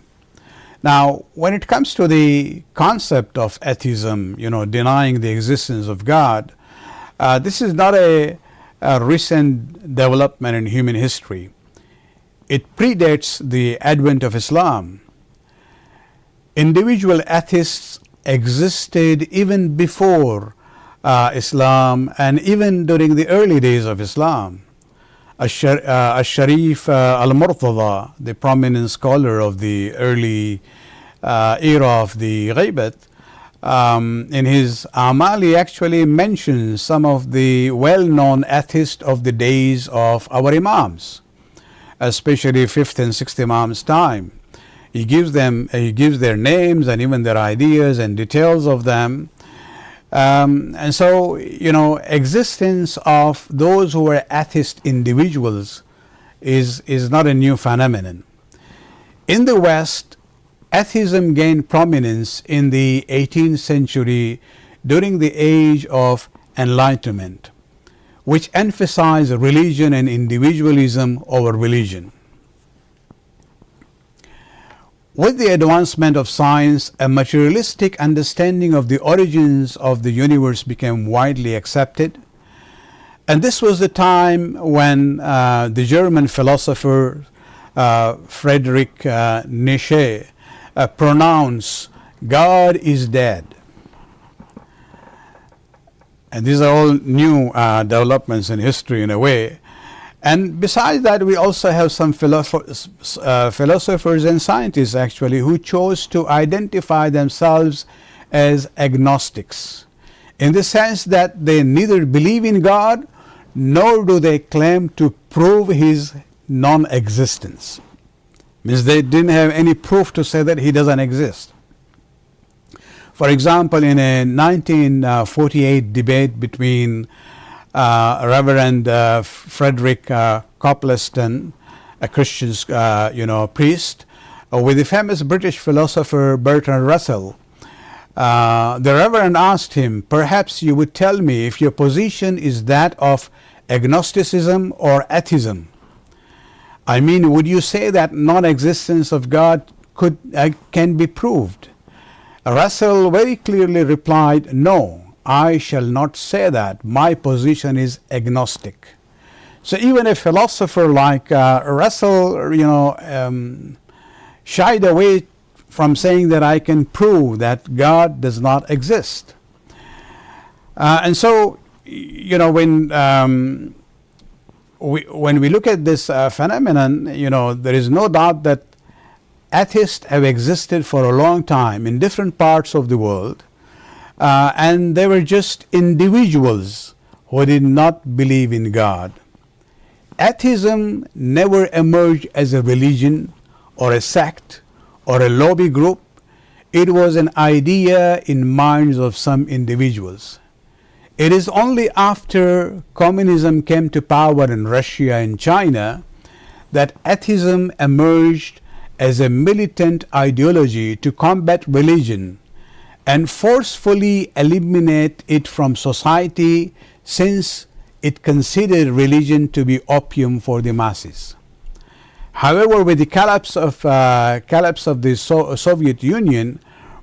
Now, when it comes to the concept of atheism, denying the existence of God, this is not a recent development in human history. It predates the advent of Islam. Individual atheists existed even before Islam and even during the early days of Islam. Al-Sharif Al-Murtada, the prominent scholar of the early era of the Ghaibat, in his Amali actually mentions some of the well-known atheists of the days of our Imams, especially 5th and 6th Imam's time. He gives their names and even their ideas and details of them. And so, existence of those who are atheist individuals is not a new phenomenon. In the West, atheism gained prominence in the 18th century during the age of enlightenment, which emphasized religion and individualism over religion. With the advancement of science, a materialistic understanding of the origins of the universe became widely accepted. And this was the time when the German philosopher Friedrich Nietzsche pronounced, "God is dead." And these are all new developments in history in a way. And besides that, we also have some philosophers and scientists actually who chose to identify themselves as agnostics, in the sense that they neither believe in God nor do they claim to prove his non-existence. Means they didn't have any proof to say that he doesn't exist. For example, in a 1948 debate between Reverend Frederick Copleston, a Christian priest, with the famous British philosopher Bertrand Russell, the Reverend asked him, "Perhaps you would tell me if your position is that of agnosticism or atheism. I mean, would you say that non-existence of God can be proved?" Russell very clearly replied, "No, I shall not say that. My position is agnostic." So even a philosopher like Russell, shied away from saying that I can prove that God does not exist. And so, when we look at this phenomenon, there is no doubt that atheists have existed for a long time in different parts of the world. And they were just individuals who did not believe in God. Atheism never emerged as a religion or a sect or a lobby group. It was an idea in minds of some individuals. It is only after communism came to power in Russia and China that atheism emerged as a militant ideology to combat religion and forcefully eliminate it from society, since it considered religion to be opium for the masses. However, with the collapse of the Soviet Union,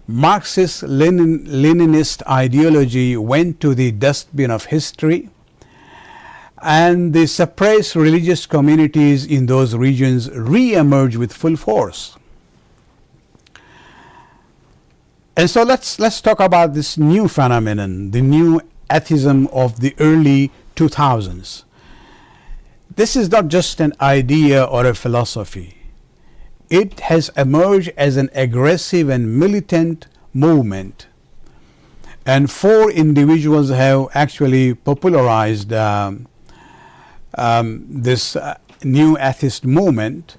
Marxist-Leninist ideology went to the dustbin of history, and the suppressed religious communities in those regions re-emerged with full force. And so let's talk about this new phenomenon, the new atheism of the early 2000s. This is not just an idea or a philosophy. It has emerged as an aggressive and militant movement. And 4 individuals have actually popularized this new atheist movement.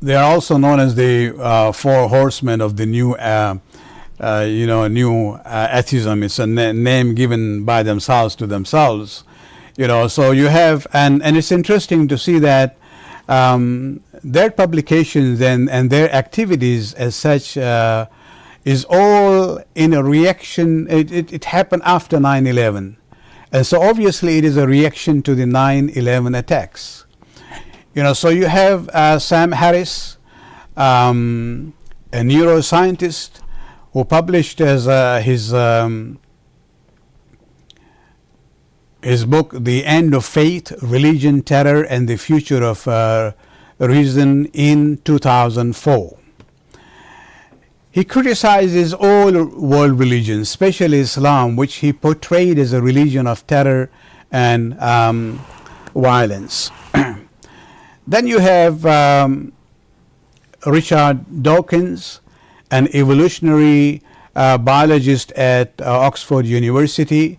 They are also known as the 4 horsemen of the new atheism. It's a name given by themselves to themselves. So you have, and it's interesting to see that their publications and their activities as such is all in a reaction. It happened after 9/11. And so obviously it is a reaction to the 9/11 attacks. So you have Sam Harris, a neuroscientist who published as his book, The End of Faith, Religion, Terror, and the Future of Reason in 2004. He criticizes all world religions, especially Islam, which he portrayed as a religion of terror and violence. Then you have Richard Dawkins, an evolutionary biologist at Oxford University,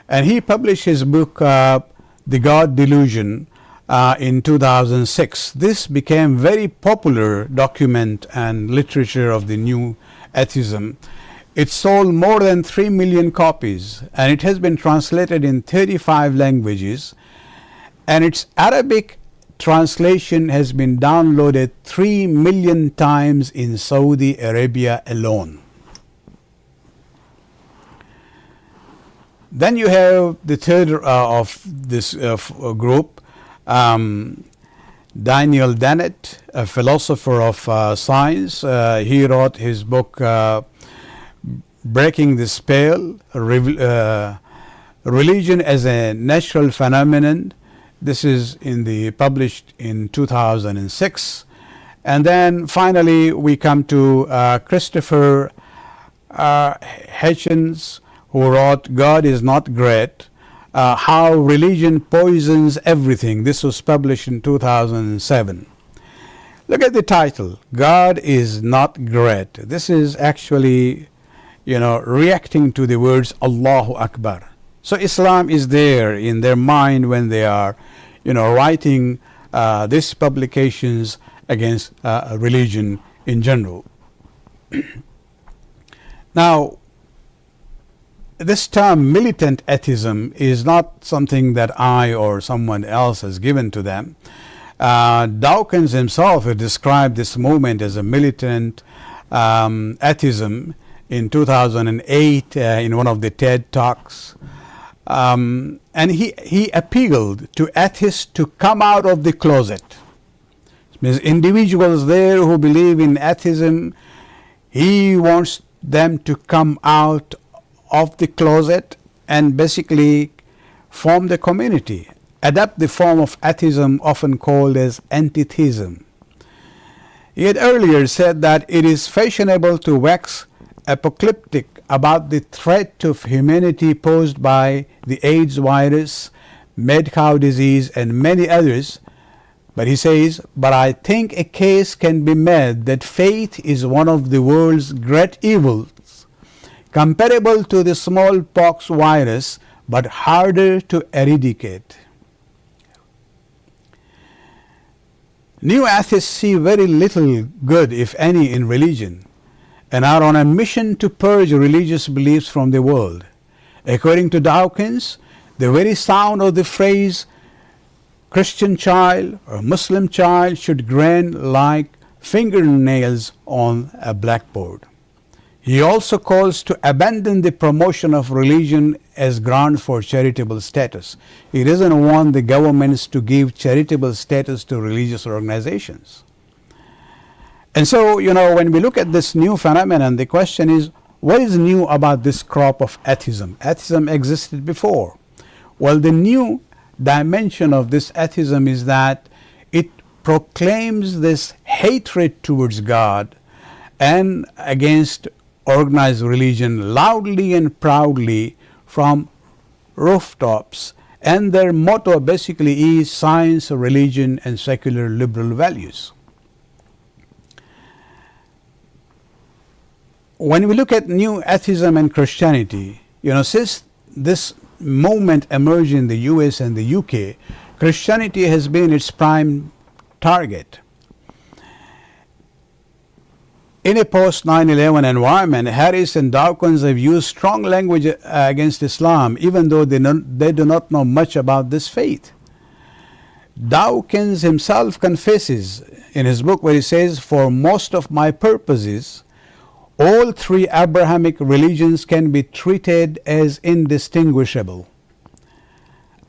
and he published his book, The God Delusion, in 2006. This became very popular document and literature of the new atheism. It sold more than 3 million copies, and it has been translated in 35 languages, and its Arabic translation has been downloaded 3 million times in Saudi Arabia alone. Then you have the third of this group, Daniel Dennett, a philosopher of science. He wrote his book, Breaking the Spell, Religion as a Natural Phenomenon. This is published in 2006. And then finally we come to Christopher Hitchens, who wrote God is Not Great, How Religion Poisons Everything. This was published in 2007. Look at the title, God is Not Great. This is actually, reacting to the words Allahu Akbar. So Islam is there in their mind when they are, writing these publications against religion in general. Now, this term militant atheism is not something that I or someone else has given to them. Dawkins himself had described this movement as a militant atheism in 2008 in one of the TED Talks. And he appealed to atheists to come out of the closet. There's individuals there who believe in atheism. He wants them to come out of the closet and basically form the community, adapt the form of atheism often called as antitheism. He had earlier said that it is fashionable to wax apocalyptic about the threat to humanity posed by the AIDS virus, mad cow disease, and many others. But he says, but I think a case can be made that faith is one of the world's great evils, comparable to the smallpox virus, but harder to eradicate. New atheists see very little good, if any, in religion, and are on a mission to purge religious beliefs from the world. According to Dawkins, the very sound of the phrase Christian child or Muslim child should grind like fingernails on a blackboard. He also calls to abandon the promotion of religion as grounds for charitable status. He doesn't want the governments to give charitable status to religious organizations. And so, when we look at this new phenomenon, the question is, what is new about this crop of atheism? Atheism existed before. Well, the new dimension of this atheism is that it proclaims this hatred towards God and against organized religion loudly and proudly from rooftops, and their motto basically is science, religion, and secular liberal values. When we look at new atheism and Christianity, since this movement emerged in the US and the UK, Christianity has been its prime target. In a post-9/11 environment, Harris and Dawkins have used strong language against Islam, even though they do not know much about this faith. Dawkins himself confesses in his book where he says, for most of my purposes, all three Abrahamic religions can be treated as indistinguishable.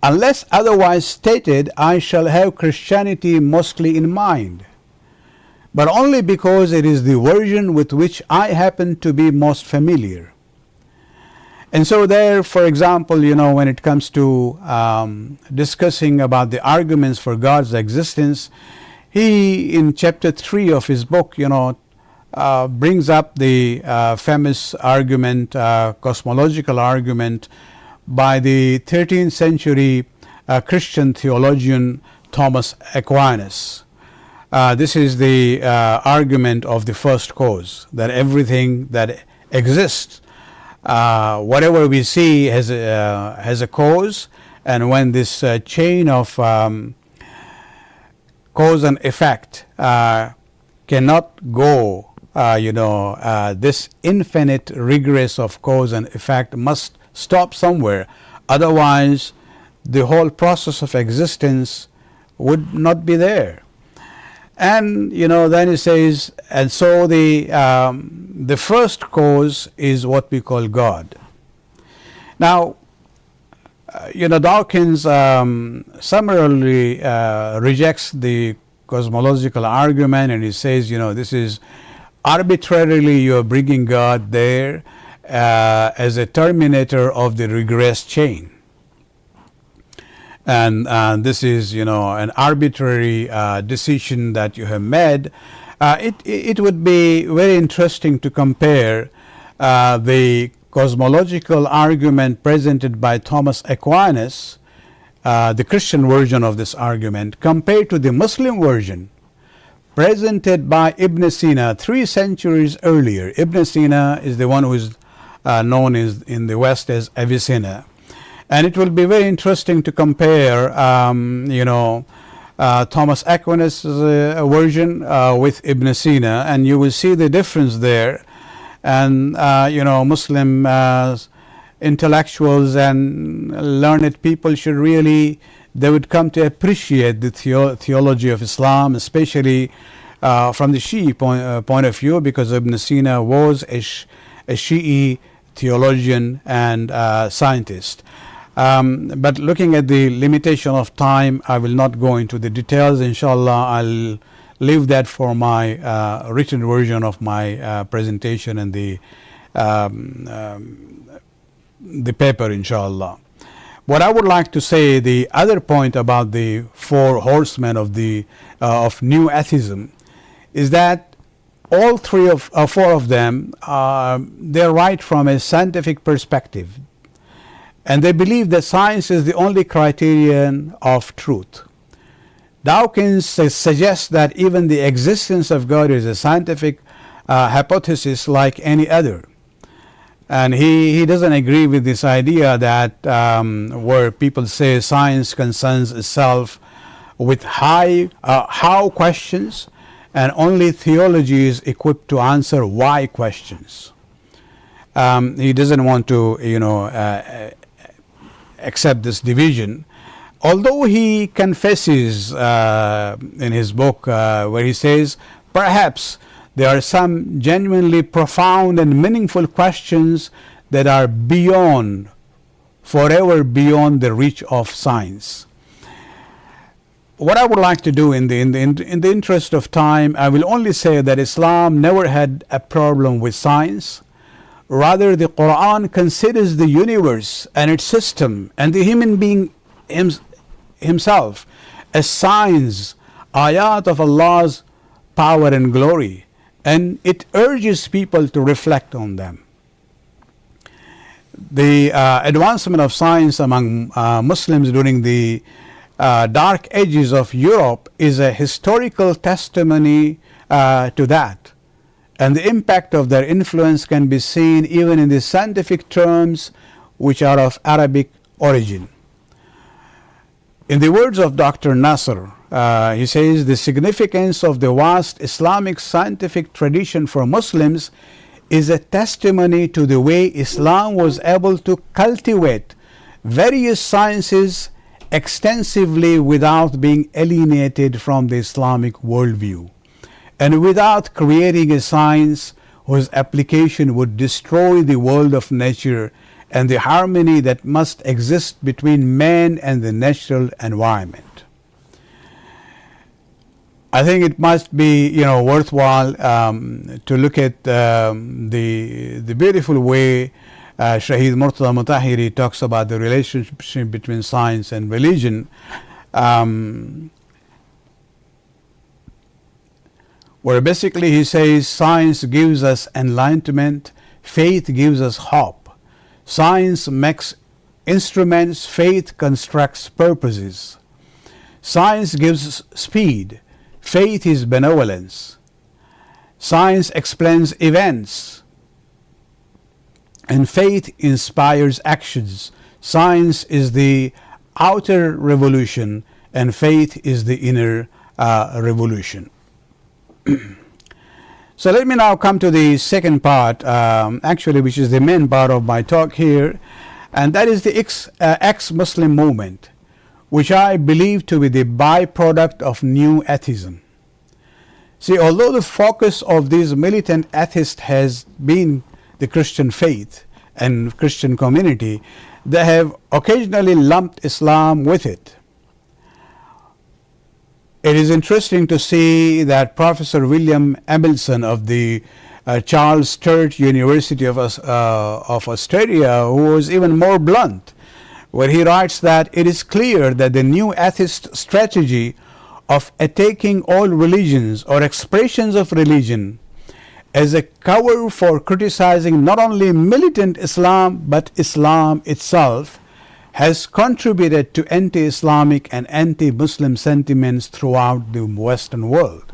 Unless otherwise stated, I shall have Christianity mostly in mind, but only because it is the version with which I happen to be most familiar. And so there, for example, when it comes to discussing about the arguments for God's existence, he, in chapter 3 of his book, brings up the famous argument, cosmological argument, by the 13th century Christian theologian Thomas Aquinas. This is the argument of the first cause, that everything that exists, whatever we see has a cause, and when this chain of cause and effect cannot go, this infinite regress of cause and effect must stop somewhere. Otherwise, the whole process of existence would not be there. And then he says, and so the first cause is what we call God. Now, Dawkins summarily rejects the cosmological argument, and he says, this is arbitrarily you are bringing God there as a terminator of the regress chain. And this is, an arbitrary decision that you have made. It would be very interesting to compare the cosmological argument presented by Thomas Aquinas, the Christian version of this argument, compared to the Muslim version presented by Ibn Sina 3 centuries earlier. Ibn Sina is the one who is known in the West as Avicenna. And it will be very interesting to compare, Thomas Aquinas' version with Ibn Sina, and you will see the difference there. And, Muslim intellectuals and learned people should really, they would come to appreciate the theology of Islam, especially from the Shi'i point of view, because Ibn Sina was a Shi'i theologian and scientist. But looking at the limitation of time, I will not go into the details. Inshallah, I'll leave that for my written version of my presentation and the paper, inshallah. What I would like to say, the other point about the four horsemen of new atheism, is that all four of them, they're right from a scientific perspective. And they believe that science is the only criterion of truth. Dawkins suggests that even the existence of God is a scientific hypothesis like any other. And he doesn't agree with this idea that where people say science concerns itself with how questions, and only theology is equipped to answer why questions. He doesn't want to, accept this division, although he confesses in his book where he says, perhaps there are some genuinely profound and meaningful questions that are forever beyond the reach of science. What I would like to do in the interest of time, I will only say that Islam never had a problem with science. Rather, the Quran considers the universe and its system and the human being himself as signs, ayat of Allah's power and glory, and it urges people to reflect on them. The advancement of science among Muslims during the dark ages of Europe is a historical testimony to that. And the impact of their influence can be seen even in the scientific terms which are of Arabic origin. In the words of Dr. Nasser, he says, the significance of the vast Islamic scientific tradition for Muslims is a testimony to the way Islam was able to cultivate various sciences extensively without being alienated from the Islamic worldview, and without creating a science whose application would destroy the world of nature and the harmony that must exist between man and the natural environment. I think it must be, worthwhile to look at the beautiful way Shaheed Murtada Mutahiri talks about the relationship between science and religion, where basically he says science gives us enlightenment, faith gives us hope. Science makes instruments, faith constructs purposes. Science gives speed, faith is benevolence. Science explains events, and faith inspires actions. Science is the outer revolution, and faith is the inner revolution. So let me now come to the second part, actually, which is the main part of my talk here, and that is the ex-Muslim movement, which I believe to be the byproduct of new atheism. See, although the focus of these militant atheists has been the Christian faith and Christian community, they have occasionally lumped Islam with it. It is interesting to see that Professor William Emilson of the Charles Sturt University of Australia, who was even more blunt, where he writes that it is clear that the new atheist strategy of attacking all religions or expressions of religion as a cover for criticizing not only militant Islam but Islam itself has contributed to anti-Islamic and anti-Muslim sentiments throughout the Western world.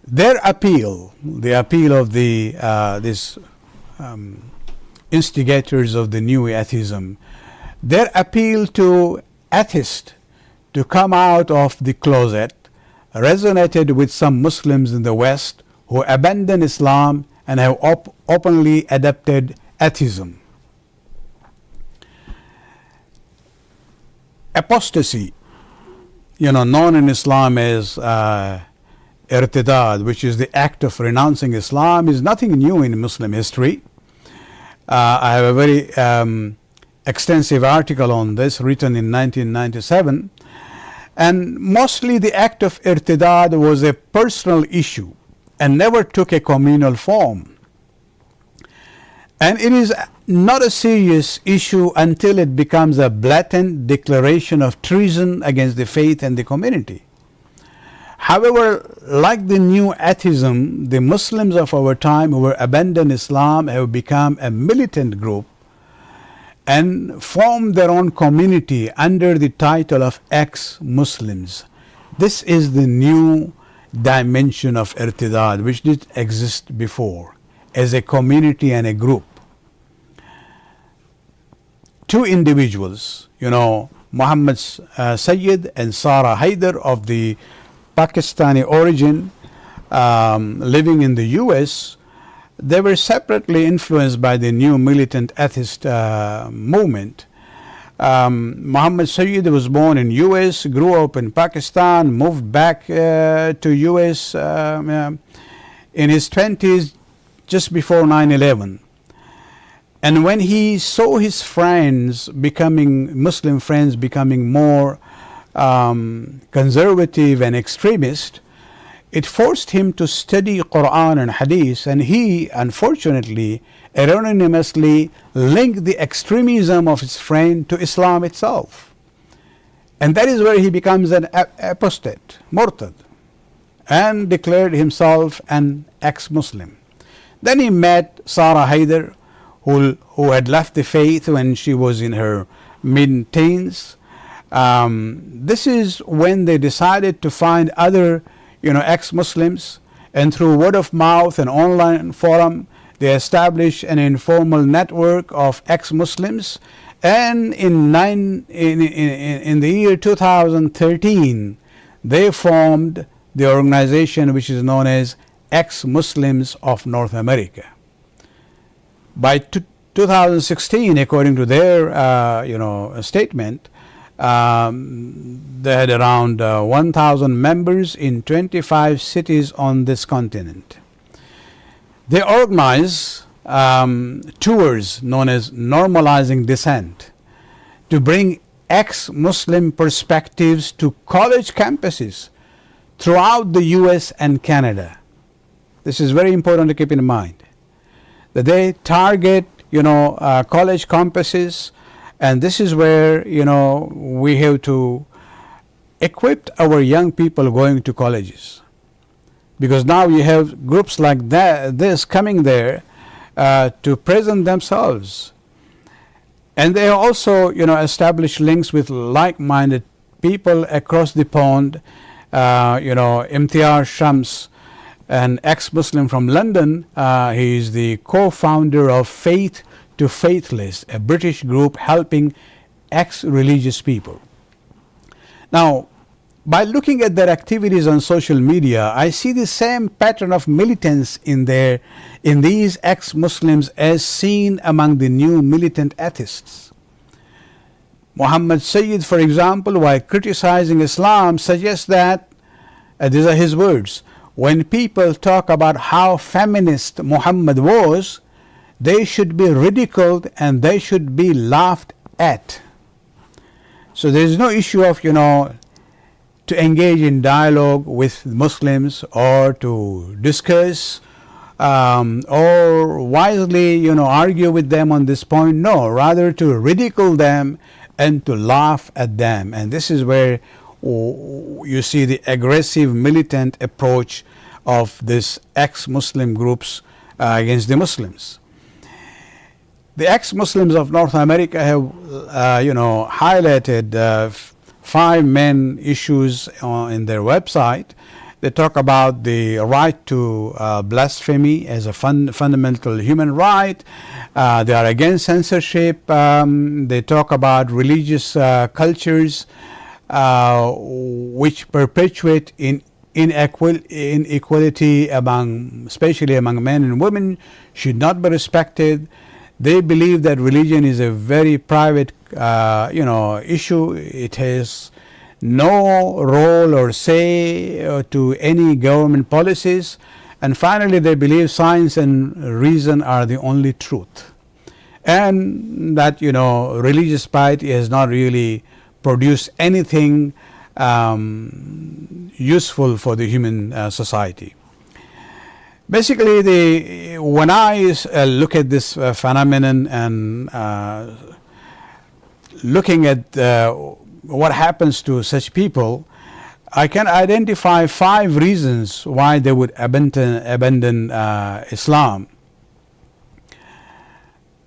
Their appeal, the appeal of these instigators of the new atheism, their appeal to atheists to come out of the closet resonated with some Muslims in the West who abandoned Islam and have openly adopted atheism. Apostasy, known in Islam as irtidad, which is the act of renouncing Islam, is nothing new in Muslim history. I have a very extensive article on this written in 1997, and mostly the act of irtidad was a personal issue and never took a communal form. And it is not a serious issue until it becomes a blatant declaration of treason against the faith and the community. However, like the new atheism, the Muslims of our time who abandoned Islam have become a militant group and formed their own community under the title of ex-Muslims. This is the new dimension of irtidad, which did exist before as a community and a group. Two individuals, Muhammad Sayyid and Sarah Haider of the Pakistani origin, living in the US, they were separately influenced by the new militant atheist movement. Muhammad Sayyid was born in US, grew up in Pakistan, moved back to US in his 20s just before 9/11. And when he saw his Muslim friends becoming more conservative and extremist, it forced him to study Quran and Hadith, and he unfortunately erroneously linked the extremism of his friend to Islam itself. And that is where he becomes an apostate, murtad, and declared himself an ex-Muslim. Then he met Sarah Haider, who had left the faith when she was in her mid-teens. This is when they decided to find other ex-Muslims, and through word of mouth and online forum, they established an informal network of ex-Muslims, and in the year 2013, they formed the organization which is known as Ex-Muslims of North America. By 2016, according to their statement, they had around 1,000 members in 25 cities on this continent. They organize tours known as normalizing dissent to bring ex-Muslim perspectives to college campuses throughout the US and Canada. This is very important to keep in mind, that they target, college campuses, and this is where, we have to equip our young people going to colleges. Because now you have groups like this coming there to present themselves. And they also, establish links with like-minded people across the pond. Imtiaz Shams, an ex-Muslim from London, he is the co-founder of Faith to Faithless, a British group helping ex-religious people. Now, by looking at their activities on social media, I see the same pattern of militance in these ex-Muslims as seen among the new militant atheists. Muhammad Sayyid, for example, while criticizing Islam, suggests that, these are his words, when people talk about how feminist Muhammad was, they should be ridiculed and they should be laughed at. So there is no issue of, to engage in dialogue with Muslims or to discuss or wisely, argue with them on this point. No, rather to ridicule them and to laugh at them. And this is where you see the aggressive militant approach of this ex-Muslim groups against the Muslims. The ex-Muslims of North America have, highlighted 5 main issues in their website. They talk about the right to blasphemy as a fundamental human right. They are against censorship. They talk about religious cultures which perpetuate inequality especially among men and women, should not be respected. They believe that religion is a very private, issue. It has no role or say to any government policies. And finally, they believe science and reason are the only truth. And that, religious piety has not really produced anything useful for the human society. Basically, when I look at this phenomenon and looking at what happens to such people, I can identify 5 reasons why they would abandon Islam.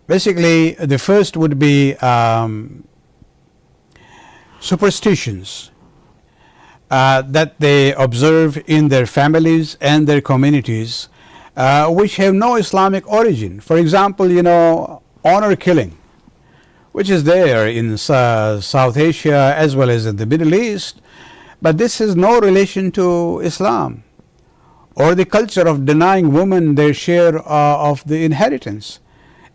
Basically, the first would be superstitions that they observe in their families and their communities, which have no Islamic origin. For example, honor killing, which is there in South Asia as well as in the Middle East, but this has no relation to Islam. Or the culture of denying women their share of the inheritance.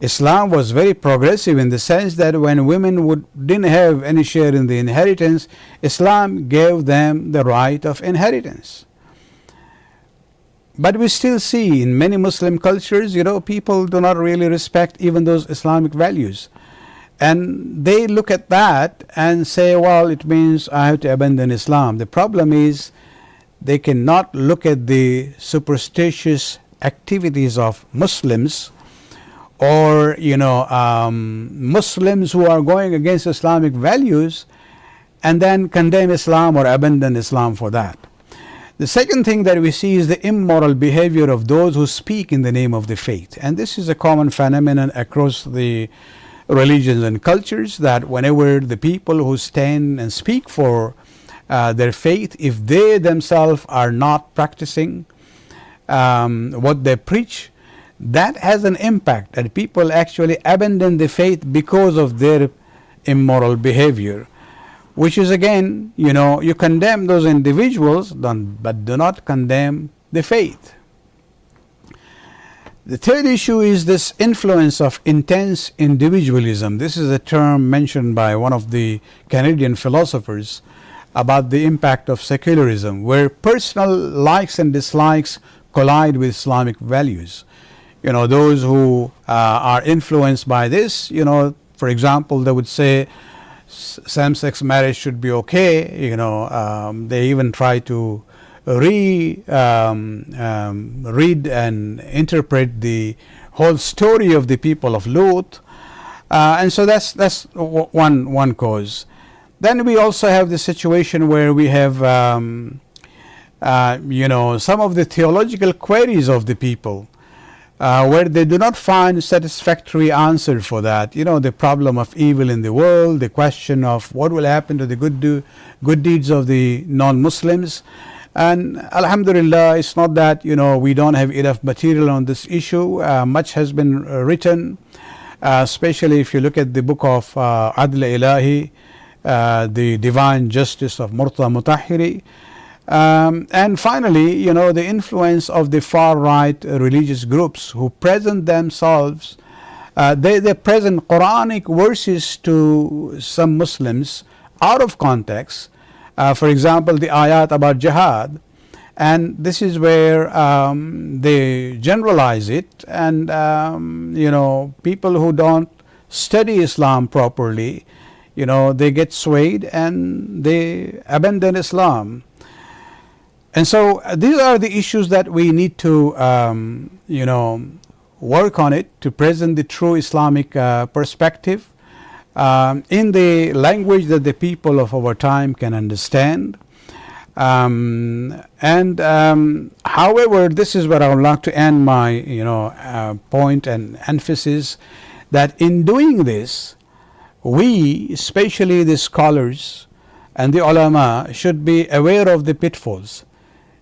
Islam was very progressive in the sense that when women didn't have any share in the inheritance, Islam gave them the right of inheritance. But we still see in many Muslim cultures, people do not really respect even those Islamic values. And they look at that and say, well, it means I have to abandon Islam. The problem is they cannot look at the superstitious activities of Muslims or Muslims who are going against Islamic values and then condemn Islam or abandon Islam for that. The second thing that we see is the immoral behavior of those who speak in the name of the faith. And this is a common phenomenon across the religions and cultures, that whenever the people who stand and speak for their faith, if they themselves are not practicing what they preach, that has an impact, and people actually abandon the faith because of their immoral behavior, which is again, you condemn those individuals, but do not condemn the faith. The third issue is this influence of intense individualism. This is a term mentioned by one of the Canadian philosophers about the impact of secularism, where personal likes and dislikes collide with Islamic values. those who are influenced by this, for example, they would say same-sex marriage should be okay. They even try to read and interpret the whole story of the people of Lut, and so that's one cause. Then we also have the situation where we have some of the theological queries of the people, where they do not find satisfactory answer for that. The problem of evil in the world, the question of what will happen to the good deeds of the non-Muslims. And alhamdulillah, it's not that we don't have enough material on this issue. Much has been written, especially if you look at the book of Adl Ilahi, the Divine Justice of Murtada Mutahhiri. And finally, the influence of the far-right religious groups who present themselves, they present Quranic verses to some Muslims out of context. For example, the ayat about jihad, and this is where they generalize it, and people who don't study Islam properly, they get swayed and they abandon Islam. And so these are the issues that we need to work on it, to present the true Islamic perspective in the language that the people of our time can understand. However, this is where I would like to end my point and emphasis, that in doing this, we, especially the scholars and the ulama, should be aware of the pitfalls.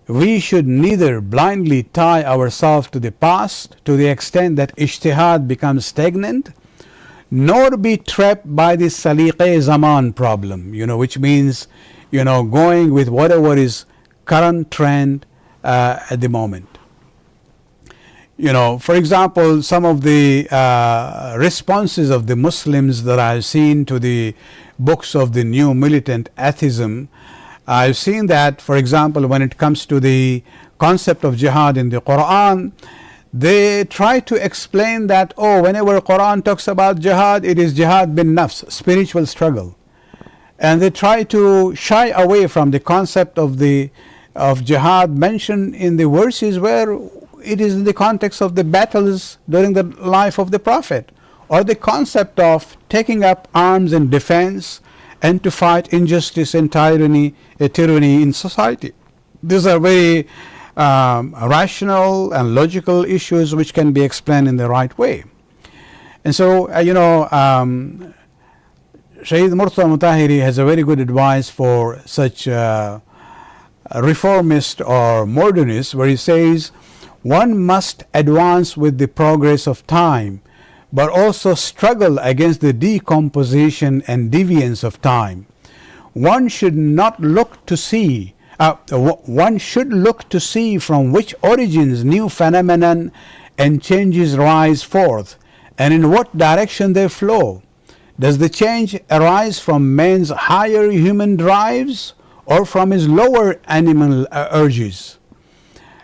We should neither blindly tie ourselves to the past to the extent that ijtihad becomes stagnant, nor be trapped by the saliqe zaman problem, which means, going with whatever is current trend at the moment. For example, some of the responses of the Muslims that I've seen to the books of the new militant atheism, I've seen that, for example, when it comes to the concept of jihad in the Quran, they try to explain that, whenever Quran talks about jihad, it is jihad bin nafs, spiritual struggle. And they try to shy away from the concept of jihad mentioned in the verses where it is in the context of the battles during the life of the Prophet, or the concept of taking up arms in defense and to fight injustice and tyranny in society. These are very rational and logical issues which can be explained in the right way. And so, Shaheed Murtada Mutahhiri has a very good advice for such reformist or modernists, where he says, one must advance with the progress of time, but also struggle against the decomposition and deviance of time. One should not look to see, one should look to see from which origins new phenomenon and changes rise forth, and in what direction they flow. Does the change arise from man's higher human drives or from his lower animal urges?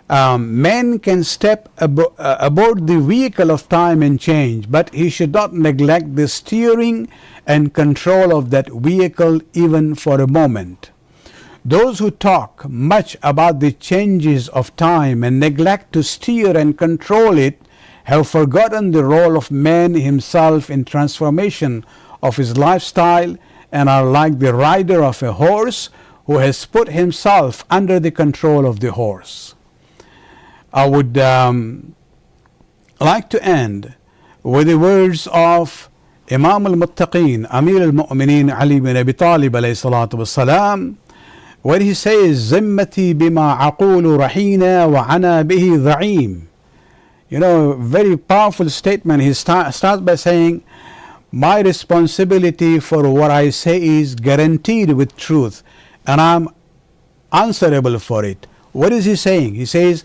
Man can step aboard the vehicle of time and change, but he should not neglect the steering and control of that vehicle even for a moment. Those who talk much about the changes of time and neglect to steer and control it have forgotten the role of man himself in transformation of his lifestyle, and are like the rider of a horse who has put himself under the control of the horse. I would like to end with the words of Imam al-Muttaqeen, Amir al-Mu'mineen Ali bin Abi Talib alayhi salatu wassalam, where he says, Zimmati bima aqulu rahina wa ana bihi dha'im. Very powerful statement. He starts by saying, my responsibility for what I say is guaranteed with truth, and I'm answerable for it. What is he saying? He says,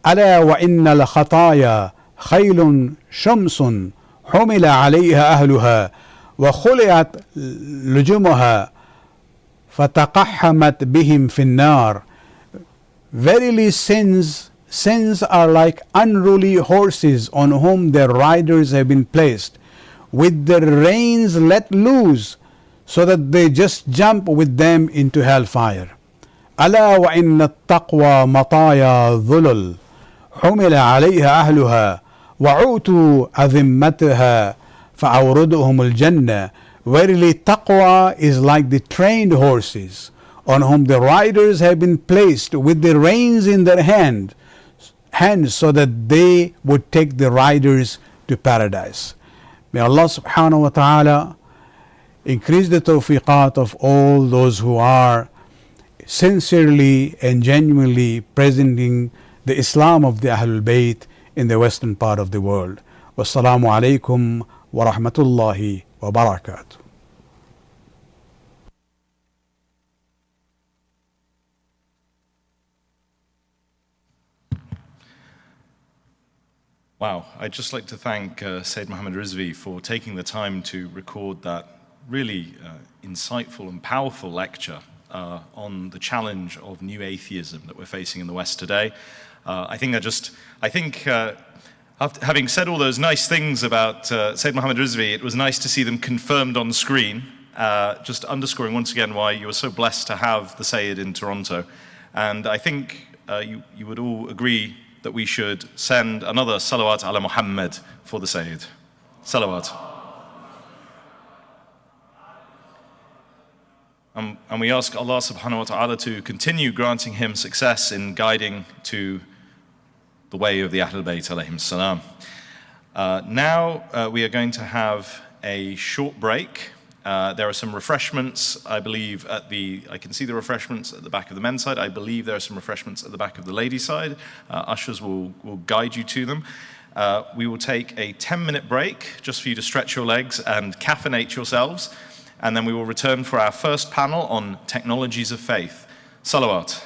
ألا وإن الخطايا خيل شمس حمل عليها أهلها وخلعت لجمها فتقحمت بهم في النار. Verily sins Sins are like unruly horses on whom their riders have been placed, with their reins let loose, so that they just jump with them into hellfire. ألا وإن التقوى مطايا ذلل حمل عليها أهلها وعوتوا أذمتها فأوردهم الجنة. Verily, taqwa is like the trained horses on whom the riders have been placed with the reins in their hands, so that they would take the riders to paradise. May Allah subhanahu wa ta'ala increase the tawfiqat of all those who are sincerely and genuinely presenting the Islam of the Ahlul Bayt in the western part of the world. Wassalamu alaikum wa rahmatullahi wa barakatuh. Wow, I'd just like to thank Sayyid Muhammad Rizvi for taking the time to record that really insightful and powerful lecture on the challenge of new atheism that we're facing in the West today. After having said all those nice things about Sayyid Muhammad Rizvi, it was nice to see them confirmed on screen, just underscoring once again why you were so blessed to have the Sayyid in Toronto. And I think you would all agree that we should send another salawat ala Muhammad for the Sayyid. Salawat. And we ask Allah subhanahu wa ta'ala to continue granting him success in guiding to the way of the Ahlul Bayt alayhim salam. Now we are going to have a short break. There are some refreshments, I believe, I can see the refreshments at the back of the men's side. I believe there are some refreshments at the back of the ladies' side. Ushers will guide you to them. We will take a 10-minute break just for you to stretch your legs and caffeinate yourselves. And then we will return for our first panel on technologies of faith. Salawat.